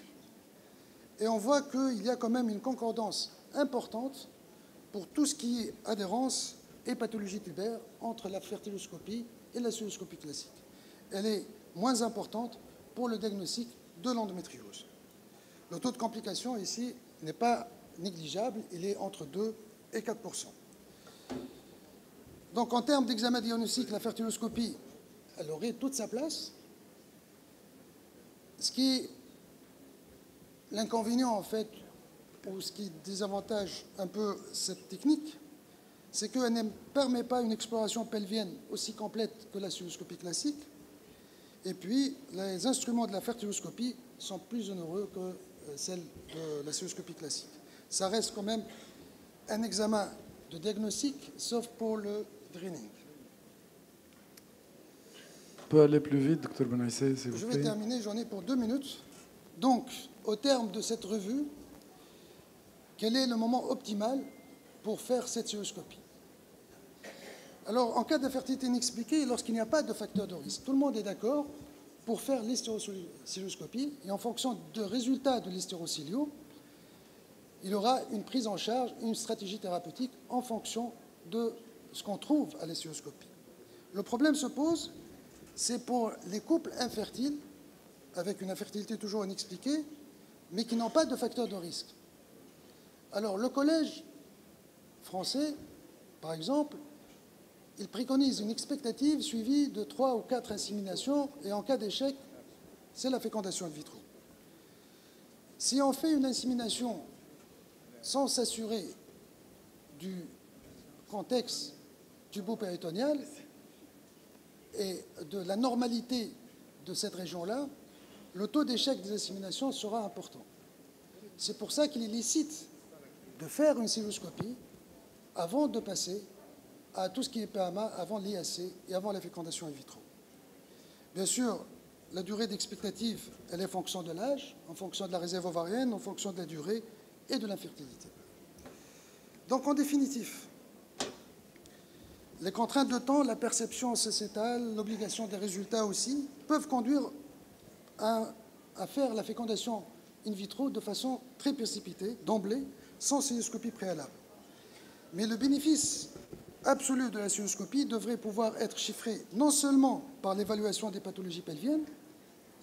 Et on voit qu'il y a quand même une concordance importante pour tout ce qui est adhérence et pathologie tubaire entre la fertiloscopie et la cystoscopie classique. Elle est moins importante pour le diagnostic de l'endométriose. Le taux de complication ici n'est pas négligeable, il est entre 2 et 4%. Donc en termes d'examen diagnostique, la fertiloscopie, elle aurait toute sa place. Ce qui est l'inconvénient en fait, ou ce qui désavantage un peu cette technique, c'est qu'elle ne permet pas une exploration pelvienne aussi complète que la cystoscopie classique. Et puis, les instruments de la fertiloscopie sont plus onéreux que celles de la cystoscopie classique. Ça reste quand même un examen de diagnostic, sauf pour le draining. On peut aller plus vite, Dr Benaissé, s'il vous plaît. Je vais terminer, j'en ai pour 2 minutes. Donc, au terme de cette revue, quel est le moment optimal pour faire cette cystoscopie? Alors, en cas d'infertilité inexpliquée, lorsqu'il n'y a pas de facteur de risque, tout le monde est d'accord pour faire l'hystérocilioscopie, et en fonction du résultat de l'hystérocilio, il y aura une prise en charge, une stratégie thérapeutique en fonction de ce qu'on trouve à l'hystéroscopie. Le problème se pose, c'est pour les couples infertiles, avec une infertilité toujours inexpliquée, mais qui n'ont pas de facteur de risque. Alors, le Collège français, par exemple, il préconise une expectative suivie de 3 ou 4 inséminations, et en cas d'échec, c'est la fécondation in vitro. Si on fait une insémination sans s'assurer du contexte tubo-péritonéal et de la normalité de cette région-là, le taux d'échec des inséminations sera important. C'est pour ça qu'il est licite de faire une cystoscopie avant de passer à tout ce qui est PMA, avant l'IAC et avant la fécondation in vitro. Bien sûr, la durée d'expectative, elle est en fonction de l'âge, en fonction de la réserve ovarienne, en fonction de la durée et de l'infertilité. Donc, en définitive, les contraintes de temps, la perception sociétale, l'obligation des résultats aussi, peuvent conduire à faire la fécondation in vitro de façon très précipitée, d'emblée, sans cystoscopie préalable. Mais le bénéfice absolu de la cystoscopie devrait pouvoir être chiffré non seulement par l'évaluation des pathologies pelviennes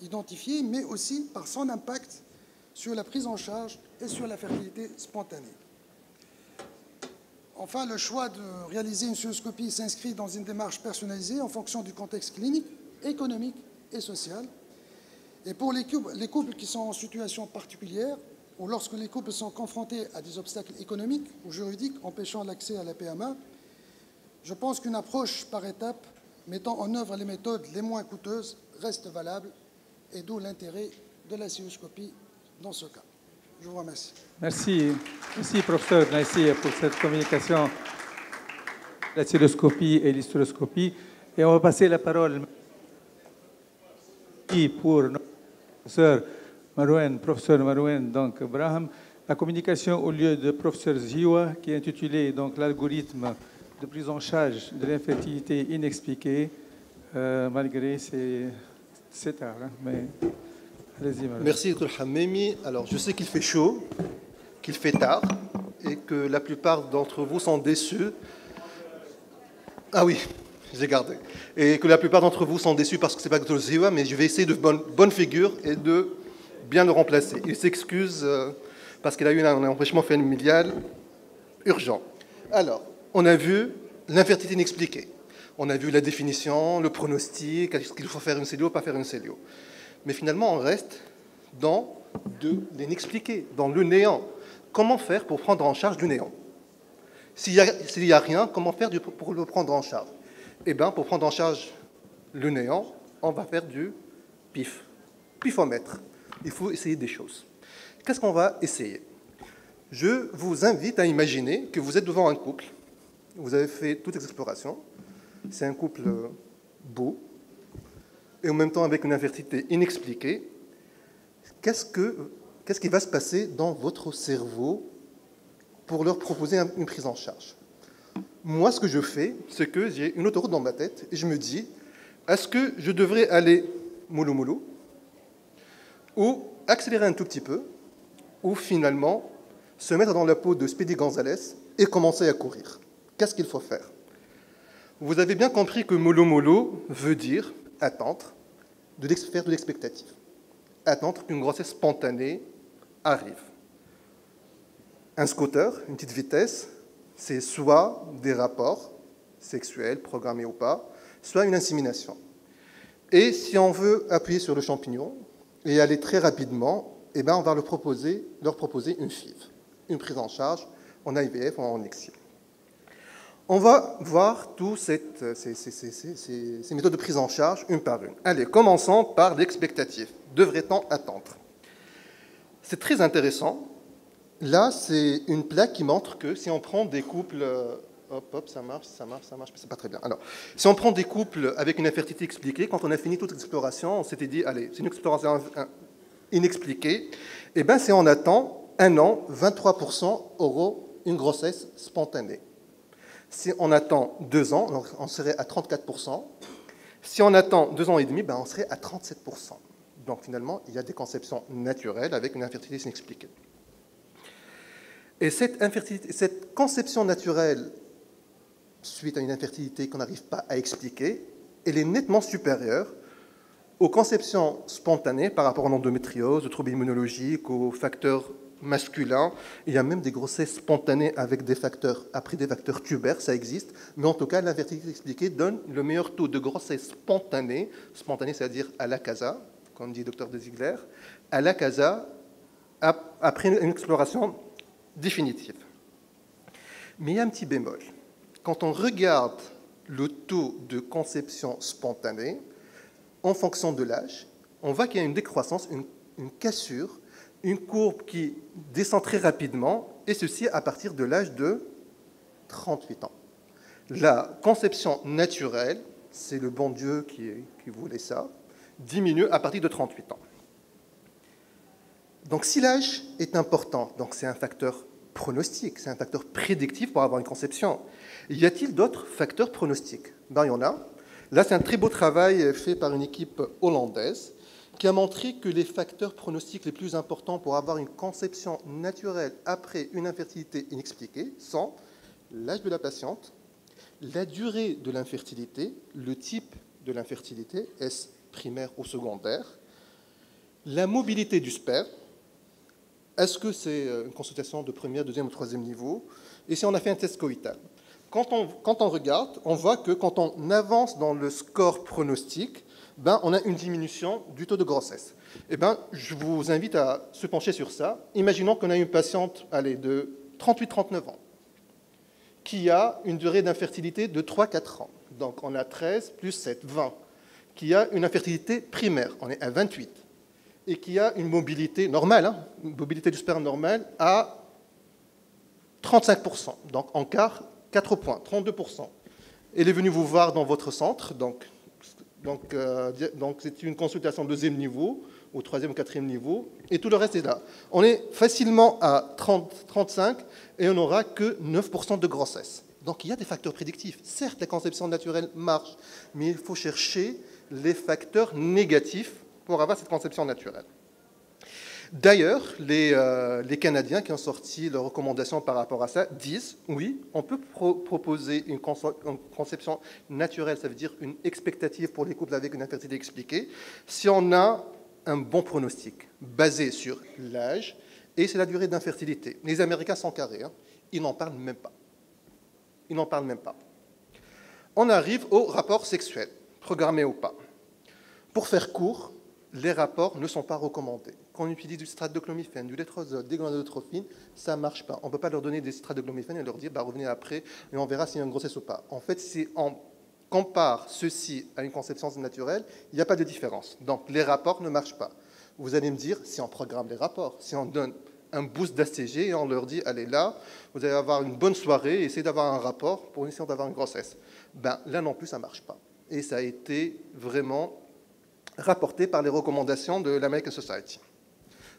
identifiées, mais aussi par son impact sur la prise en charge et sur la fertilité spontanée. Enfin, le choix de réaliser une cystoscopie s'inscrit dans une démarche personnalisée en fonction du contexte clinique, économique et social. Et pour les couples qui sont en situation particulière, ou lorsque les couples sont confrontés à des obstacles économiques ou juridiques empêchant l'accès à la PMA, je pense qu'une approche par étapes mettant en œuvre les méthodes les moins coûteuses reste valable, et d'où l'intérêt de la cystoscopie dans ce cas. Je vous remercie. Merci. Merci, professeur Naïsi, pour cette communication, la cystoscopie et l'hystéroscopie. Et on va passer la parole pour notre professeur Marouane donc Braham. La communication au lieu de professeur Ziwa, qui est intitulée donc l'algorithme de prise en charge de l'infertilité inexpliquée, malgré c'est tard. Hein, mais allez-y, Marouane. Merci, Dr Hamemi. Alors, je sais qu'il fait chaud, qu'il fait tard, et que la plupart d'entre vous sont déçus. Ah oui, j'ai gardé. Et que la plupart d'entre vous sont déçus parce que ce n'est pas Dr Ziwa, mais je vais essayer de bonne figure et de bien le remplacer. Il s'excuse parce qu'il a eu un empêchement familial urgent. Alors, on a vu l'infertilité inexpliquée. On a vu la définition, le pronostic, est-ce qu'il faut faire une cellule ou pas faire une cellule. Mais finalement, on reste dans de l'inexpliqué, dans le néant. Comment faire pour prendre en charge du néant? S'il n'y a rien, comment faire pour le prendre en charge? Eh bien, pour prendre en charge le néant, on va faire du pif, pifomètre. Il faut essayer des choses. Qu'est-ce qu'on va essayer? Je vous invite à imaginer que vous êtes devant un couple. Vous avez fait toutes les explorations. C'est un couple beau et en même temps avec une infertilité inexpliquée. Qu'est-ce qui va se passer dans votre cerveau pour leur proposer une prise en charge? Moi, ce que je fais, c'est que j'ai une autoroute dans ma tête et je me dis, est-ce que je devrais aller mollo-mollo ou accélérer un tout petit peu ou finalement se mettre dans la peau de Speedy Gonzalez et commencer à courir? Qu'est-ce qu'il faut faire? Vous avez bien compris que mollo-mollo veut dire attendre, faire de l'expectative. Attendre qu'une grossesse spontanée arrive. Un scooter, une petite vitesse, c'est soit des rapports sexuels, programmés ou pas, soit une insémination. Et si on veut appuyer sur le champignon et aller très rapidement, eh bien on va leur proposer une FIV, une prise en charge en IVF ou en ICSI. On va voir toutes ces méthodes de prise en charge une par une. Allez, commençons par l'expectative. Devrait-on attendre? C'est très intéressant. Là, c'est une plaque qui montre que si on prend des couples... Hop, ça marche, mais c'est pas très bien. Alors, si on prend des couples avec une infertilité expliquée, quand on a fini toute l'exploration, on s'était dit, allez, c'est une exploration inexpliquée, et bien si on attend 1 an, 23% auront une grossesse spontanée. Si on attend 2 ans, on serait à 34%. Si on attend 2 ans et demi, on serait à 37%. Donc finalement, il y a des conceptions naturelles avec une infertilité inexpliquée. Et cette conception naturelle, suite à une infertilité qu'on n'arrive pas à expliquer, elle est nettement supérieure aux conceptions spontanées par rapport à l'endométriose, aux troubles immunologiques, aux facteurs masculins. Il y a même des grossesses spontanées avec des facteurs, après des facteurs tubaires, ça existe. Mais en tout cas, l'infertilité expliquée donne le meilleur taux de grossesse spontanée, c'est-à-dire à la casa, comme dit le Dr De Ziegler, à la casa, après une exploration définitive. Mais il y a un petit bémol. Quand on regarde le taux de conception spontanée, en fonction de l'âge, on voit qu'il y a une décroissance, une cassure, une courbe qui descend très rapidement, et ceci à partir de l'âge de 38 ans. La conception naturelle, c'est le bon Dieu qui voulait ça, diminue à partir de 38 ans. Donc si l'âge est important, donc c'est un facteur pronostic, c'est un facteur prédictif pour avoir une conception, y a-t-il d'autres facteurs pronostiques? Il y en a. Là, c'est un très beau travail fait par une équipe hollandaise qui a montré que les facteurs pronostiques les plus importants pour avoir une conception naturelle après une infertilité inexpliquée sont l'âge de la patiente, la durée de l'infertilité, le type de l'infertilité, est-ce primaire ou secondaire, la mobilité du sperme, est-ce que c'est une consultation de premier, deuxième ou troisième niveau, et si on a fait un test coïtal. Quand on regarde, on voit que quand on avance dans le score pronostic, on a une diminution du taux de grossesse. Je vous invite à se pencher sur ça. Imaginons qu'on a une patiente de 38-39 ans qui a une durée d'infertilité de 3-4 ans. Donc on a 13 plus 7, 20. Qui a une infertilité primaire, on est à 28. Et qui a une mobilité normale, une mobilité du sperme normale à 35%. Donc en quart, 4 points, 32%. Elle est venue vous voir dans votre centre, donc c'est une consultation deuxième niveau, au troisième ou quatrième niveau, et tout le reste est là. On est facilement à 35 et on n'aura que 9% de grossesse. Donc il y a des facteurs prédictifs. Certes, la conception naturelle marche, mais il faut chercher les facteurs négatifs pour avoir cette conception naturelle. D'ailleurs, les Canadiens qui ont sorti leurs recommandations par rapport à ça disent, oui, on peut proposer une conception naturelle, ça veut dire une expectative pour les couples avec une infertilité expliquée, si on a un bon pronostic basé sur l'âge et c'est la durée d'infertilité. Les Américains sont carrés, ils n'en parlent même pas. Ils n'en parlent même pas. On arrive au rapport sexuel, programmé ou pas. Pour faire court, les rapports ne sont pas recommandés. Quand on utilise du citrate de chlomifène, du létrozole, des gonadotrophines, ça ne marche pas. On ne peut pas leur donner des citrates de chlomifène et leur dire revenez après et on verra s'il y a une grossesse ou pas. En fait, si on compare ceci à une conception naturelle, il n'y a pas de différence. Donc les rapports ne marchent pas. Vous allez me dire, si on programme les rapports, si on donne un boost d'ACG et on leur dit allez là, vous allez avoir une bonne soirée et essayez d'avoir un rapport pour essayer d'avoir une grossesse. Là non plus, ça ne marche pas. Et ça a été vraiment rapporté par les recommandations de l'American Society.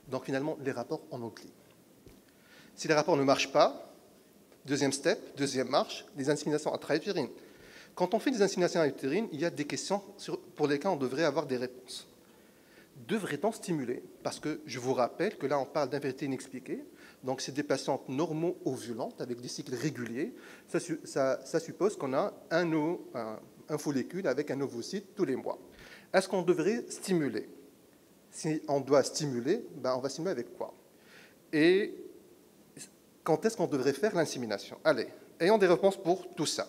Donc finalement, les rapports en oublie. Si les rapports ne marchent pas, deuxième step, deuxième marche, les inséminations intra-utérines. Quand on fait des inséminations intra-utérines, il y a des questions pour lesquelles on devrait avoir des réponses. Devrait-on stimuler? Parce que je vous rappelle que là, on parle d'infertilité inexpliquée. Donc, c'est des patientes normo-ovulantes avec des cycles réguliers. Ça suppose qu'on a un follicule avec un ovocyte tous les mois. Est-ce qu'on devrait stimuler? Si on doit stimuler, on va stimuler avec quoi? Et quand est-ce qu'on devrait faire l'insémination? Allez, ayons des réponses pour tout ça.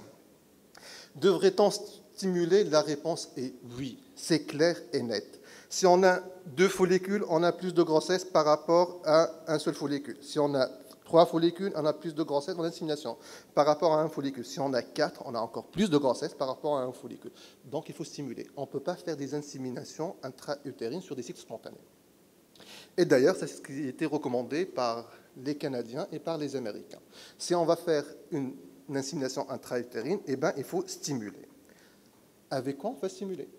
Devrait-on stimuler? La réponse est oui, c'est clair et net. Si on a 2 follicules, on a plus de grossesse par rapport à un seul follicule. Si on a 3 follicules, on a plus de grossesse dans l'insémination par rapport à un follicule. Si on a 4, on a encore plus de grossesse par rapport à un follicule. Donc, il faut stimuler. On ne peut pas faire des inséminations intra-utérines sur des cycles spontanés. Et d'ailleurs, c'est ce qui a été recommandé par les Canadiens et par les Américains. Si on va faire une insémination intra-utérine, il faut stimuler. Avec quoi on va stimuler?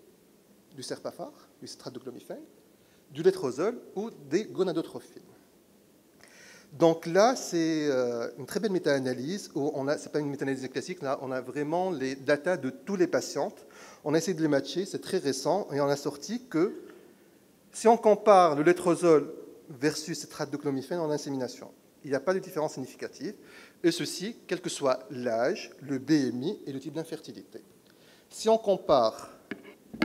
Du serpafar, du citrate de chlomifène, du létrozole ou des gonadotrophines. Donc là, c'est une très belle méta-analyse. Ce n'est pas une méta-analyse classique, là, on a vraiment les datas de tous les patientes. On a essayé de les matcher, c'est très récent, et on a sorti que si on compare le létrozole versus citrate de clomifène en insémination, il n'y a pas de différence significative, et ceci, quel que soit l'âge, le BMI et le type d'infertilité. Si on compare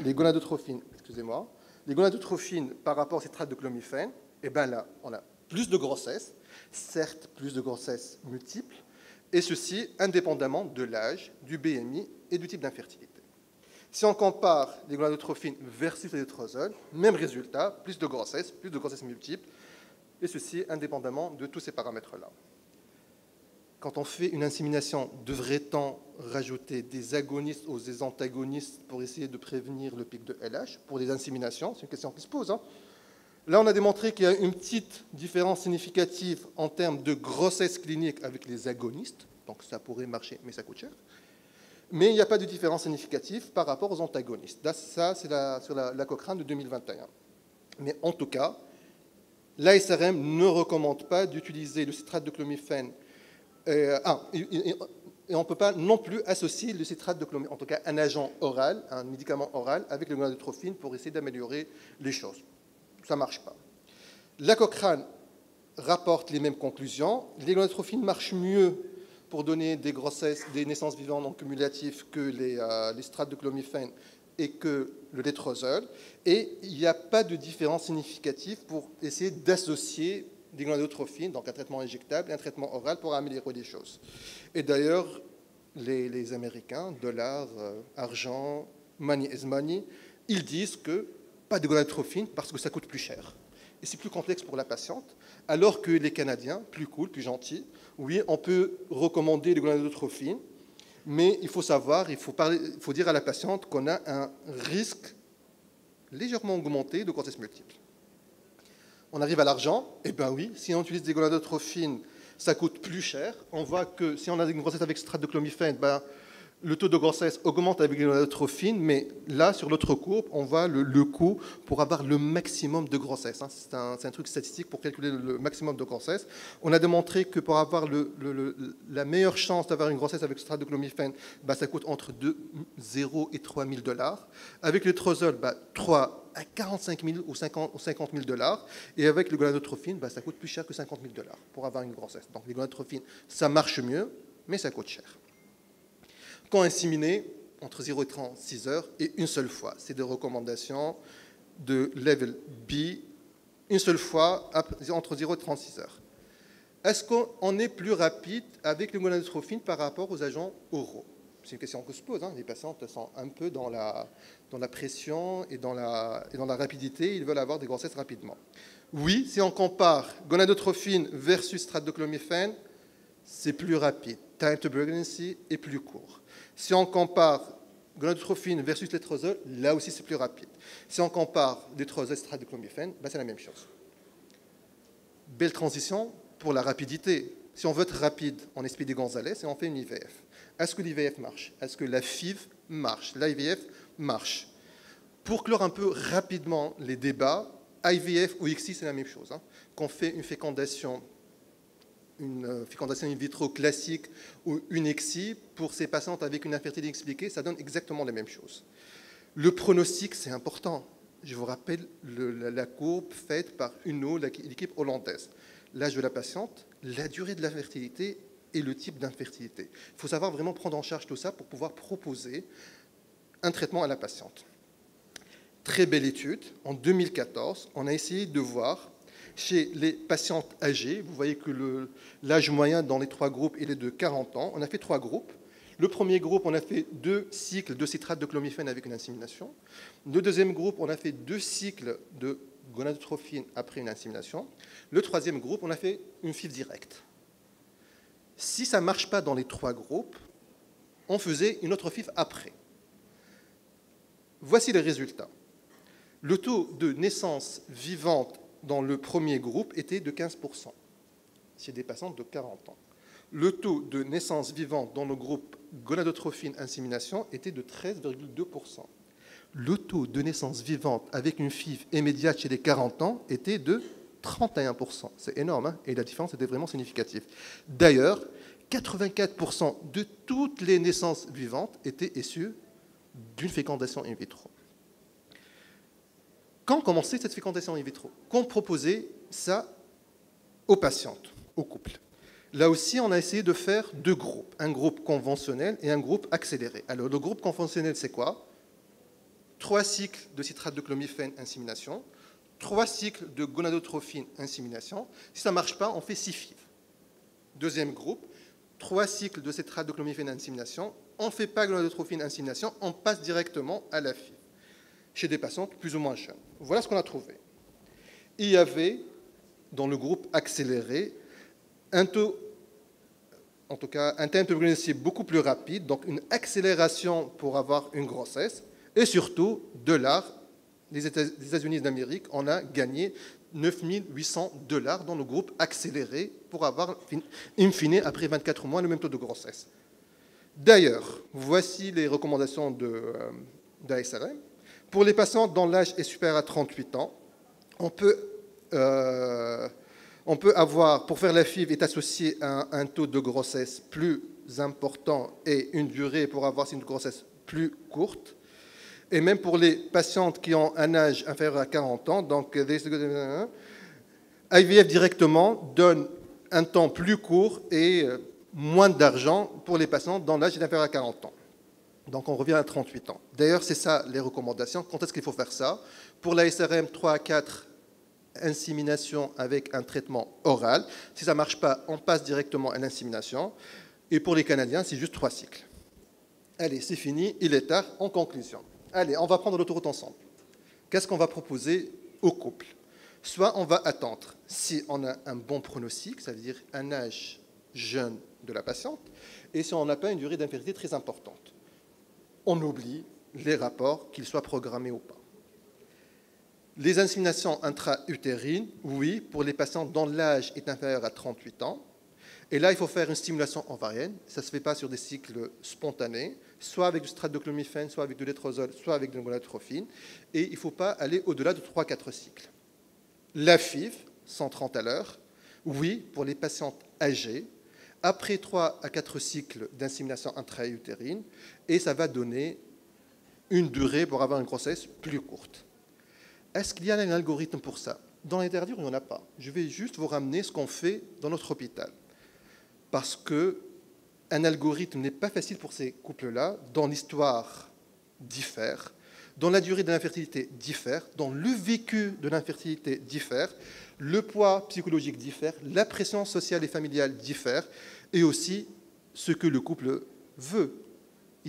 les gonadotrophines, les gonadotrophines par rapport au citrate de clomifène, eh bien là, on a plus de grossesse, certes plus de grossesse multiples, et ceci indépendamment de l'âge, du BMI et du type d'infertilité. Si on compare les gonadotrophines versus les létrozoles, même résultat, plus de grossesse multiples, et ceci indépendamment de tous ces paramètres-là. Quand on fait une insémination, devrait-on rajouter des agonistes ou des antagonistes pour essayer de prévenir le pic de LH pour les inséminations? C'est une question qui se pose. Là, on a démontré qu'il y a une petite différence significative en termes de grossesse clinique avec les agonistes, donc ça pourrait marcher, mais ça coûte cher. Mais il n'y a pas de différence significative par rapport aux antagonistes. Ça, c'est sur la Cochrane de 2021. Mais en tout cas, l'ASRM ne recommande pas d'utiliser le citrate de clomifène. Et on ne peut pas non plus associer le citrate de clomifène, en tout cas un agent oral, un médicament oral, avec le gonadotrophine pour essayer d'améliorer les choses. Ça ne marche pas. La Cochrane rapporte les mêmes conclusions. Les gonadotrophines marchent mieux pour donner des grossesses, des naissances vivantes non cumulatives que les citrates de clomifène et que le létrozole. Et il n'y a pas de différence significative pour essayer d'associer des gonadotrophines, donc un traitement injectable et un traitement oral pour améliorer les choses. Et d'ailleurs, les Américains, dollars, argent, money is money, ils disent que pas de gonadotrophine parce que ça coûte plus cher. Et c'est plus complexe pour la patiente, alors que les Canadiens, plus cool, plus gentils, oui, on peut recommander les gonadotrophines, mais il faut savoir, il faut dire à la patiente qu'on a un risque légèrement augmenté de grossesse multiple. On arrive à l'argent, eh bien oui, si on utilise des gonadotrophines, ça coûte plus cher. On voit que si on a une grossesse avec citrate de clomifène, ben, le taux de grossesse augmente avec les gonadotrophines, mais là, sur l'autre courbe, on voit le coût pour avoir le maximum de grossesse. C'est un truc statistique pour calculer le maximum de grossesse. On a démontré que pour avoir la meilleure chance d'avoir une grossesse avec citrate de clomifène, ben, ça coûte entre 0 et 3 000 $. Avec le létrozole, ben, 3 à 45 000 ou 50 000 $. Et avec le gonadotrophine, ben, ça coûte plus cher que 50 000 $ pour avoir une grossesse. Donc les gonadotrophines, ça marche mieux, mais ça coûte cher. Quand inséminer, entre 0 et 36 heures, et une seule fois. C'est des recommandations de level B, une seule fois, entre 0 et 36 heures. Est-ce qu'on est plus rapide avec le gonadotrophine par rapport aux agents oraux? C'est une question que se pose. Les patientes sont un peu dans la pression et dans la rapidité. Ils veulent avoir des grossesses rapidement. Oui, si on compare gonadotrophine versus citrate de clomifène, c'est plus rapide. Time to pregnancy est plus court. Si on compare gonadotrophine versus létrozole, là aussi c'est plus rapide. Si on compare létrozole et citrate de clomifène, ben c'est la même chose. Belle transition pour la rapidité. Si on veut être rapide, on expédie Gonzalez et on fait une IVF. Est-ce que l'IVF marche? Est-ce que la FIV marche? L'IVF marche. Pour clore un peu rapidement les débats, IVF ou ICSI, c'est la même chose. Qu'on fait une fécondation in vitro classique ou une ICSI, pour ces patientes avec une infertilité expliquée, ça donne exactement la même chose. Le pronostic, c'est important. Je vous rappelle la courbe faite par UNO, l'équipe hollandaise. L'âge de la patiente, la durée de la fertilité et le type d'infertilité. Il faut savoir vraiment prendre en charge tout ça pour pouvoir proposer un traitement à la patiente. Très belle étude. En 2014, on a essayé de voir chez les patientes âgées, vous voyez que l'âge moyen dans les 3 groupes il est de 40 ans. On a fait 3 groupes. Le premier groupe, on a fait 2 cycles de citrate de clomifène avec une insémination. Le deuxième groupe, on a fait 2 cycles de gonadotrophine après une insémination. Le troisième groupe, on a fait une FIV directe. Si ça ne marche pas dans les 3 groupes, on faisait une autre FIV après. Voici les résultats. Le taux de naissance vivante dans le premier groupe était de 15%, chez des patientes de 40 ans. Le taux de naissance vivante dans le groupe gonadotrophine-insémination était de 13,2%. Le taux de naissance vivante avec une FIV immédiate chez les 40 ans était de 31%. C'est énorme, hein, et la différence était vraiment significative. D'ailleurs, 84% de toutes les naissances vivantes étaient issues d'une fécondation in vitro. Quand commençait cette fécondation in vitro? Qu'on proposait ça aux patientes, aux couples. Là aussi, on a essayé de faire deux groupes, un groupe conventionnel et un groupe accéléré. Alors, le groupe conventionnel, c'est quoi? 3 cycles de citrate de clomiphène, insémination, 3 cycles de gonadotrophine, insémination. Si ça ne marche pas, on fait 6 FIV. Deuxième groupe, 3 cycles de citrate de clomiphène, insémination. On ne fait pas gonadotrophine, insémination, on passe directement à la FIV, chez des patientes plus ou moins jeunes. Voilà ce qu'on a trouvé. Il y avait, dans le groupe accéléré, un taux, en tout cas, un tempo pregnancy beaucoup plus rapide, donc une accélération pour avoir une grossesse, et surtout, $, les États-Unis d'Amérique, on a gagné $9 800 dans le groupe accéléré pour avoir, in fine, après 24 mois, le même taux de grossesse. D'ailleurs, voici les recommandations de l'ASRM. Pour les patients dont l'âge est supérieur à 38 ans, on peut avoir, pour faire la FIV, est associé à un taux de grossesse plus important et une durée pour avoir une grossesse plus courte. Et même pour les patientes qui ont un âge inférieur à 40 ans, donc IVF directement donne un temps plus court et moins d'argent pour les patients dont l'âge est inférieur à 40 ans. Donc on revient à 38 ans. D'ailleurs, c'est ça les recommandations. Quand est-ce qu'il faut faire ça? Pour la SRM, 3 à 4 inséminations avec un traitement oral. Si ça ne marche pas, on passe directement à l'insémination. Et pour les Canadiens, c'est juste 3 cycles. Allez, c'est fini, il est tard. En conclusion, allez, on va prendre l'autoroute ensemble. Qu'est-ce qu'on va proposer au couple? Soit on va attendre, si on a un bon pronostic, ça veut dire un âge jeune de la patiente, et si on n'a pas une durée d'infertilité très importante. On oublie les rapports, qu'ils soient programmés ou pas. Les inséminations intra-utérines, oui, pour les patients dont l'âge est inférieur à 38 ans. Et là, il faut faire une stimulation ovarienne. Ça ne se fait pas sur des cycles spontanés, soit avec du citrate de clomiphène, soit avec de létrozole, soit avec de la gonadotrophine. Et il ne faut pas aller au-delà de 3-4 cycles. La FIV, 130 à l'heure, oui, pour les patientes âgées, après 3 à 4 cycles d'insémination intra-utérine, et ça va donner une durée pour avoir une grossesse plus courte. Est-ce qu'il y a un algorithme pour ça? Dans l'interdire, il n'y en a pas. Je vais juste vous ramener ce qu'on fait dans notre hôpital. Parce qu'un algorithme n'est pas facile pour ces couples-là, dont l'histoire diffère, dont la durée de l'infertilité diffère, dont le vécu de l'infertilité diffère, le poids psychologique diffère, la pression sociale et familiale diffère, et aussi ce que le couple veut.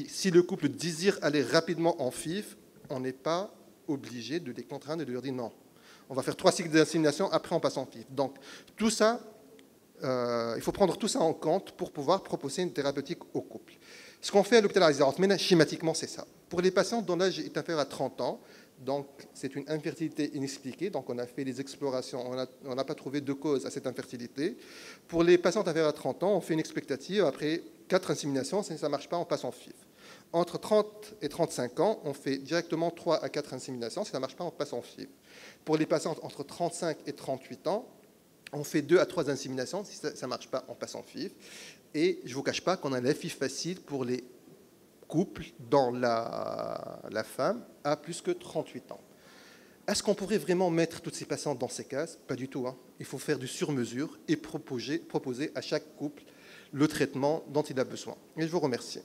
Si le couple désire aller rapidement en FIV, on n'est pas obligé de les contraindre et de leur dire non. On va faire 3 cycles d'insémination, après on passe en FIV. Donc tout ça, il faut prendre tout ça en compte pour pouvoir proposer une thérapeutique au couple. Ce qu'on fait à l'hôpital Arizarotmena, schématiquement, c'est ça. Pour les patients dont l'âge est inférieur à 30 ans, donc c'est une infertilité inexpliquée, donc on a fait des explorations, on n'a pas trouvé de cause à cette infertilité. Pour les patients inférieurs à 30 ans, on fait une expectative, après 4 inséminations, si ça ne marche pas, on passe en FIV. Entre 30 et 35 ans, on fait directement 3 à 4 inséminations, si ça ne marche pas, on passe en FIV. Pour les patients entre 35 et 38 ans, on fait 2 à 3 inséminations, si ça ne marche pas, on passe en FIV. Et je ne vous cache pas qu'on a la FIV facile pour les couples dont la femme a plus que 38 ans. Est-ce qu'on pourrait vraiment mettre toutes ces patientes dans ces cases? Pas du tout. Hein. Il faut faire du sur-mesure et proposer à chaque couple le traitement dont il a besoin. Et je vous remercie.